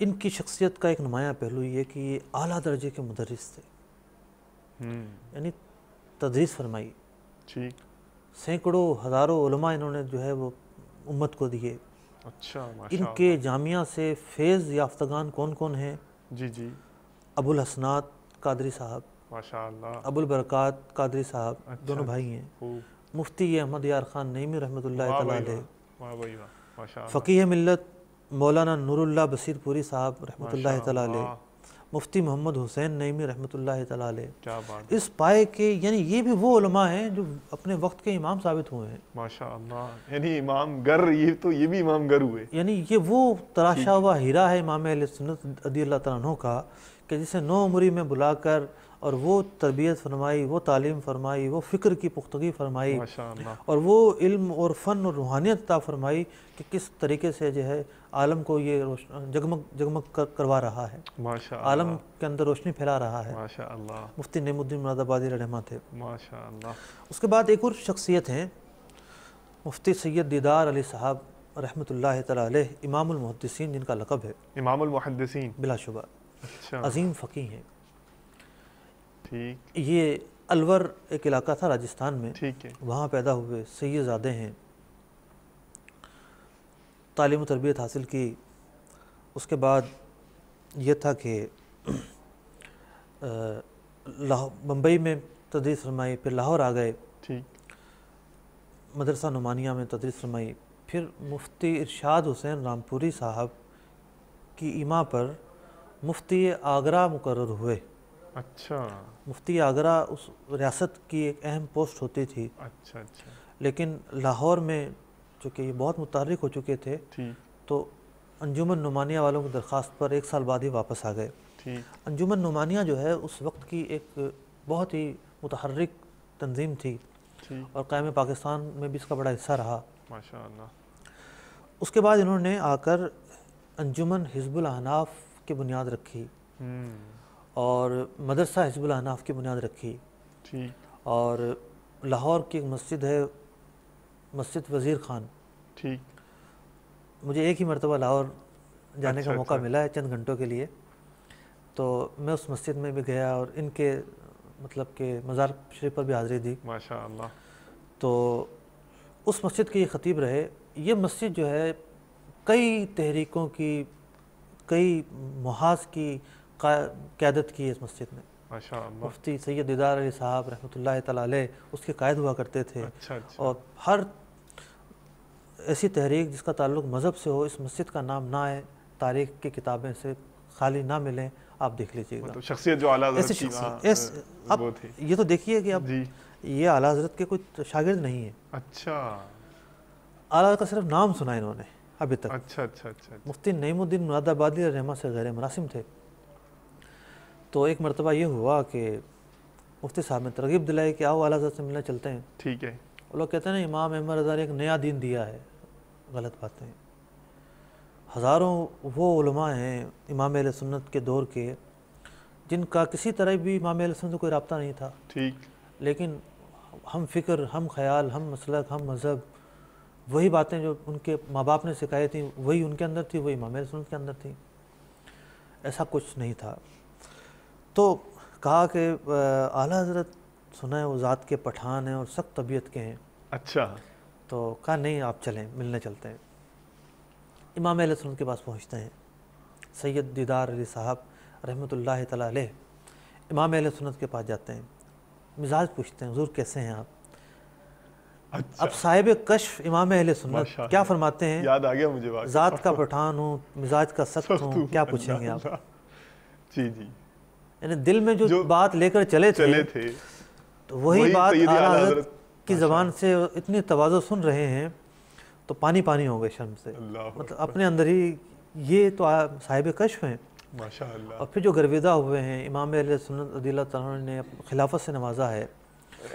ان کی شخصیت کا ایک نمایاں پہلو یہ کہ یہ اعلیٰ درجے کے مدرس تھے, یعنی تدریس فرمائی. سینکڑوں ہزاروں علماء انہوں نے جو ہے وہ امت کو دیے. اچھا, ان کے جامعہ سے فیض یافتگان کون کون ہیں؟ جی. ابو الحسنات قادری صاحب, ماشاء اللہ. ابو البرکات قادری صاحب, دونوں بھائی ہیں. مفتی احمد یار خان نعیمی رحمۃ اللہ تعالیٰ علیہ. فقیہ ملت مولانا نور اللہ بصیر پوری صاحب رحمۃ اللہ تعالیٰ علیہ. مفتی محمد حسین نعیمی رحمۃ اللہ تعالیٰ علیہ. اس پائے کے, یعنی یہ بھی وہ علماء ہیں جو اپنے وقت کے امام ثابت ہوئے ہیں. ماشاء اللہ. یعنی امام گر, یہ بھی امام گر ہوئے. یعنی یہ وہ تراشا ہوا ہیرا ہے امام اہل سنت رضی اللہ تعالیٰ عنہ کا, کہ جسے 9 عمری میں بلا کر اور وہ تربیت فرمائی, وہ تعلیم فرمائی, وہ فکر کی پختگی فرمائی, اور وہ علم اور فن اور روحانیت عطا فرمائی کہ کس طریقے سے جو ہے عالم کو یہ جگمگ کروا رہا ہے, عالم کے اندر روشنی پھیلا رہا ہے. مفتی نعیم الدین مراد آبادی رحمہ تھے. اس کے بعد ایک اور شخصیت ہیں مفتی سید دیدار علی صاحب رحمۃ اللہ تعالیٰ علیہ, امام المحدثین جن کا لقب ہے. امام المحدثین بلا شبہ. عظیم فقیہ ہیں. ٹھیک. یہ الور ایک علاقہ تھا راجستھان میں, وہاں پیدا ہوئے, سید زادے ہیں. تعلیم و تربیت حاصل کی. اس کے بعد یہ تھا کہ بمبئی میں تدریس فرمائی, پھر لاہور آ گئے, مدرسہ نعمانیہ میں تدریس فرمائی. پھر مفتی ارشاد حسین رامپوری صاحب کی ایما پر مفتی آگرہ مقرر ہوئے. اچھا. مفتی آگرہ اس ریاست کی ایک اہم پوسٹ ہوتی تھی. اچھا اچھا. لیکن لاہور میں چونکہ یہ بہت متحرک ہو چکے تھے, تو انجمن نعمانیہ والوں کی درخواست پر 1 سال بعد ہی واپس آ گئے. انجمن نعمانیہ جو ہے اس وقت کی ایک بہت ہی متحرک تنظیم تھی, اور قائم پاکستان میں بھی اس کا بڑا حصہ رہا. ماشاءاللہ. اس کے بعد انہوں نے آ کر انجمن حزب الاحناف کی بنیاد رکھی, اور مدرسہ حزب الاحناف کی بنیاد رکھی. اور لاہور کی ایک مسجد ہے, مسجد وزیر خان. مجھے ایک ہی مرتبہ لاہور جانے کا موقع ملا ہے چند گھنٹوں کے لیے, تو میں اس مسجد میں بھی گیا اور ان کے مطلب کہ مزار شریف پر بھی حاضری دی. ماشاءاللہ. تو اس مسجد کے یہ خطیب رہے. یہ مسجد جو ہے کئی تحریکوں کی, کئی محاذ کی قیادت کی ہے اس مسجد میں. مفتی سید دیدار علی صاحب رحمۃ اللہ تعالیٰ علیہ اس کے قائد ہوا کرتے تھے. اور ہر ایسی تحریک جس کا تعلق مذہب سے ہو, اس مسجد کا نام نہ آئے, تاریخ کی کتابیں سے خالی نہ ملیں, آپ دیکھ لیجیے گا. شخصیت جو اعلیٰ حضرت کی اب یہ تو دیکھیے کہ اب یہ اعلیٰ حضرت کے کوئی شاگرد نہیں ہیں. اچھا. اعلیٰ کا صرف نام سنا انہوں نے ابھی تک. اچھا اچھا اچھا. مفتی نعیم الدین مراد آبادی رحمہ سے غیر مراسم تھے. تو ایک مرتبہ یہ ہوا کہ مفتی صاحب نے ترغیب دلائی کہ آؤ اعلیٰ حضرت سے ملنے چلتے ہیں. ٹھیک ہے. وہ لوگ کہتے ہیں نا امام احمد رضا نے ایک نیا دین دیا ہے. غلط باتیں. ہزاروں وہ علماء ہیں امام اہل سنت کے دور کے جن کا کسی طرح بھی امام اہل سنت سے کوئی رابطہ نہیں تھا. ٹھیک. لیکن ہم فکر, ہم خیال, ہم مسلک, ہم مذہب, وہی باتیں جو ان کے ماں باپ نے سکھائی تھیں وہی ان کے اندر تھی، وہی امام اہل سنت کے اندر تھی، ایسا کچھ نہیں تھا۔ تو کہا کہ اعلیٰ حضرت سنا ہے وہ ذات کے پٹھان ہیں اور سخت طبیعت کے ہیں۔ اچھا، تو کہا نہیں آپ چلیں، ملنے چلتے ہیں۔ امام اہل سنت کے پاس پہنچتے ہیں، سید دیدار علی صاحب رحمۃ اللہ تعالیٰ علیہ امام اہل سنت کے پاس جاتے ہیں، مزاج پوچھتے ہیں حضور کیسے ہیں آپ؟ اچھا، اب صاحب کشف امام اہل سنت ماشاء کیا اللہ، فرماتے ہیں؟ یاد آ گیا مجھے بات، ذات کا پٹھان ہوں، مزاج کا سخت ہوں، کیا پوچھیں گے آپ؟ جی جی، یعنی دل میں جو بات لے کر چلے تھے تو وہی بات سید اعلیٰ اعلیٰ حضرت کی زبان سے اتنی تواضع سن رہے ہیں تو پانی پانی ہو گئے شرم سے، اللہ مطلب اپنے اندر ہی یہ تو صاحب کشف ہیں۔ ماشاء اللہ، اور پھر جو گرویدہ ہوئے ہیں امام اہل سنت رضی اللہ تعالیٰ نے خلافت سے نوازا ہے،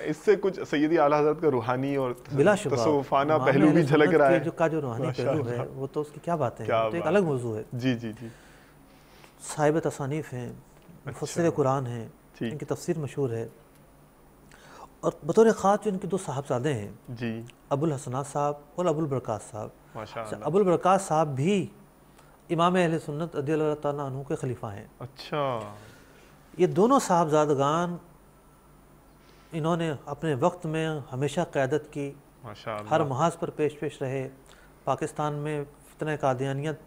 اس سے کچھ سیدی اعلیٰ حضرت کا روحانی اور بلا شبہ تصوفانہ امام پہلو اہل بھی جھلک سنت رہا کے ہے جو کا جو روحانی پہلو ہے وہ تو اس کی کیا باتیں ہیں، وہ تو ایک الگ موضوع ہے۔ جی جی جی، صاحب تصانیف ہیں، مفسر قرآن ہیں، ٹھیک، ان کی تفسیر مشہور ہے، اور بطور خاص جو ان کے دو صاحبزادے ہیں جی، ابو الحسنات صاحب اور ابو البرکات صاحب۔ ماشاء اللہ، ابو البرکات صاحب بھی امام اہل سنت رضی اللہ تعالیٰ عنہ کے خلیفہ ہیں۔ اچھا، یہ دونوں صاحبزادگان انہوں نے اپنے وقت میں ہمیشہ قیادت کی، ماشاء اللہ، ہر محاذ پر پیش رہے، پاکستان میں فتنہ قادیانیت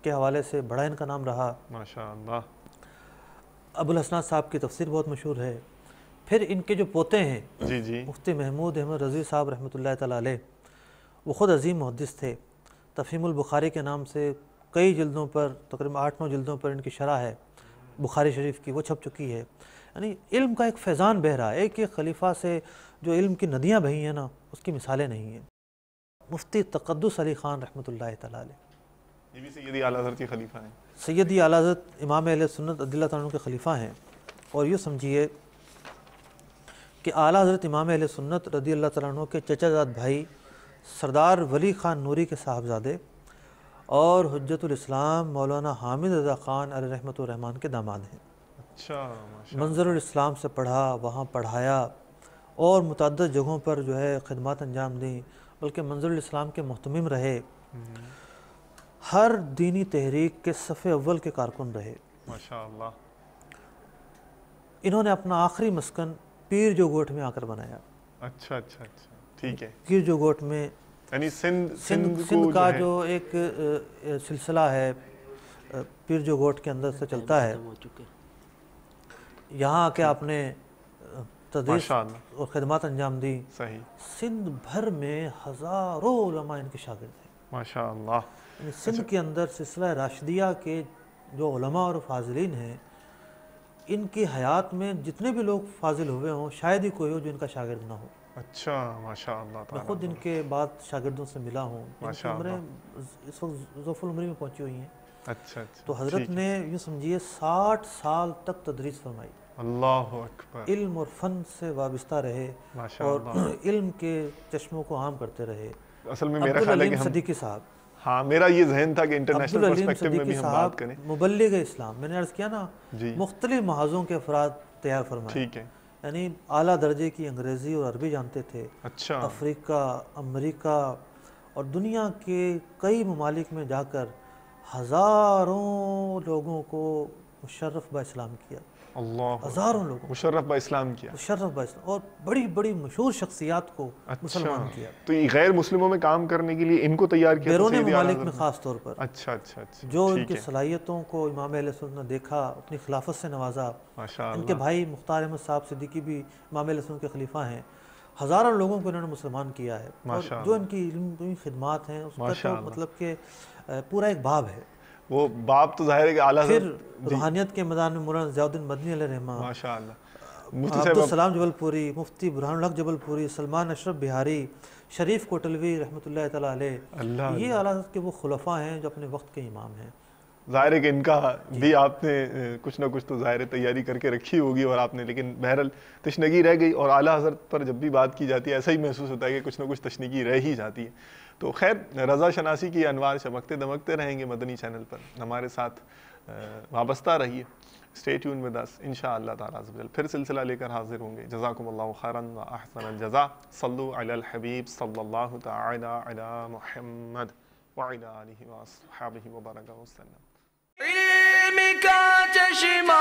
کے حوالے سے بڑا ان کا نام رہا۔ ماشاء اللہ، ابو الحسنات صاحب کی تفسیر بہت مشہور ہے۔ پھر ان کے جو پوتے ہیں جی جی، مفتی محمود احمد رضوی صاحب رحمۃ اللہ تعالیٰ علیہ، وہ خود عظیم محدث تھے، تفہیم البخاری کے نام سے کئی جلدوں پر، تقریباً 8-9 جلدوں پر ان کی شرح ہے بخاری شریف کی، وہ چھپ چکی ہے۔ یعنی علم کا ایک فیضان بہہ رہا ہے، ایک خلیفہ سے جو علم کی ندیاں بہی ہیں نا، اس کی مثالیں نہیں ہیں۔ مفتی تقدس علی خان رحمۃ اللہ تعالیٰ علیہ، یہ بھی سیدی اعلیٰ حضرت کے خلیفہ ہیں۔ سیدی اعلیٰ حضرت امام اہل سنت رضی اللہ تعالیٰ عنہ کے خلیفہ ہیں، اور یہ سمجھیے کہ اعلیٰ حضرت امام اہل سنت رضی اللہ تعالیٰ عنہ کے چچا زاد بھائی سردار ولی خان نوری کے صاحبزادے اور حجت الاسلام مولانا حامد رضا خان علیہ رحمۃ الرحمن کے داماد ہیں۔ اچھا، ماشاء منظر الاسلام سے پڑھا، وہاں پڑھایا اور متعدد جگہوں پر جو ہے خدمات انجام دیں، بلکہ منظر الاسلام کے محتمم رہے، ہر دینی تحریک کے صف اول کے کارکن رہے۔ ماشاء اللہ، انہوں نے اپنا آخری مسکن پیر جو گوٹ میں آ کر بنایا۔ اچھا اچھا اچھا، ٹھیک ہے، پیر جو گوٹ میں یعنی سندھ سندھ کا جو ایک سلسلہ ہے پیر جو گوٹ کے اندر سے چلتا ہے، یہاں آ کے آپ نے تدریس اور خدمات انجام دی۔ صحیح، سندھ بھر میں ہزاروں علماء ان کے شاگرد ہیں۔ ماشاء اللہ، یعنی سندھ کے اندر سلسلہ راشدیہ کے جو علماء اور فاضلین ہیں، ان کی حیات میں جتنے بھی لوگ فاضل ہوئے ہوں شاید ہی کوئی ہو جو ان کا شاگرد نہ ہو۔ اچھا، ماشاء اللہ میں تعالیٰ، خود ان کے بعد شاگردوں سے ملا ہوں، ان کی ماشاء عمریں اس وقت ذوف العمری میں پہنچی ہوئی ہیں۔ اچھا اچھا، تو حضرت نے یوں سمجھیے 60 سال تک تدریس فرمائی، اللہ اکبر، علم اور فن سے وابستہ رہے ماشاء اور اللہ۔ علم کے چشموں کو عام کرتے رہے۔ اصل میں میرا خیال ہے کہ عبدالعلیم صدیقی صاحب، ہاں، میرا یہ ذہن تھا کہ انٹرنیشنل عبدالعلیم پرسپیکٹو میں صدیقی بھی ہم صاحب بات کریں۔ مبلغ اسلام، میں نے عرض کیا نا، جی، مختلف محاذوں کے افراد تیار فرمائے، ٹھیک ہے، یعنی اعلیٰ درجے کی انگریزی اور عربی جانتے تھے۔ اچھا، افریقہ، امریکہ اور دنیا کے کئی ممالک میں جا کر ہزاروں لوگوں کو مشرف با اسلام کیا، اللہ، ہزاروں لوگوں مشرف با اسلام کیا، مشرف با اسلام، اور بڑی بڑی مشہور شخصیات کو مسلمان کیا، تو یہ غیر مسلموں میں کام کرنے کے لیے ان کو تیار کیا بیرون ممالک میں خاص طور پر۔ اچھا اچھا اچھا، جو ان کی صلاحیتوں کو امام اہل سنت نے دیکھا، اپنی خلافت سے نوازا۔ ماشاء ان اللہ، کے بھائی مختار احمد صاحب صدیقی بھی امام اہل سنت کے خلیفہ ہیں، ہزاروں لوگوں کو انہوں نے مسلمان کیا ہے، اور جو ان کی علمی خدمات ہیں اس کا تو مطلب کہ پورا ایک باب ہے۔ وہ باب تو ظاہر ہے کہ اعلیٰ پھر روحانیت کے میدان میں مولانا ضیاء الدین مدنی علیہ رحمہ، ماشاء اللہ، عبدالسلام جبل پوری، مفتی برہان الحق جبل پوری، سلمان اشرف بہاری، شریف کوٹلوی رحمۃ اللہ تعالیٰ علیہ، یہ اعلیٰ حضرت کے وہ خلفاء ہیں جو اپنے وقت کے امام ہیں۔ ظاہر ہے کہ ان کا بھی آپ نے کچھ نہ کچھ تو ظاہر تیاری کر کے رکھی ہوگی اور آپ نے، لیکن بہرحال تشنگی رہ گئی، اور اعلیٰ حضرت پر جب بھی بات کی جاتی ہے ایسا ہی محسوس ہوتا ہے کہ کچھ نہ کچھ تشنگی رہ ہی جاتی ہے۔ تو خیر، رضا شناسی کی انوار چمکتے دمکتے رہیں گے مدنی چینل پر، ہمارے ساتھ وابستہ رہیے۔ Stay tuned with us انشاءاللہ تعالیٰ عز و جل. پھر سلسلہ لے کر حاضر ہوں گے. جزاکم اللہ خیراً و احسن الجزاء. صلو علی الحبیب صلی اللہ تعالی علی محمد وعلی آلہ واصحابہ وبارک وسلم. علم کا چشمہ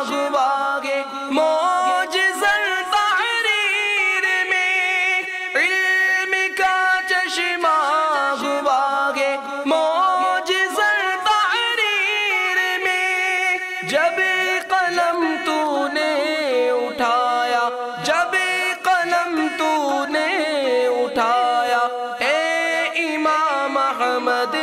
گواہے معجزہ تحریر میں، علم کا چشمہ گواہے معجزہ تحریر میں. جب قلم تو نے اٹھایا، جب قلم تو نے اٹھایا، اے امام احمد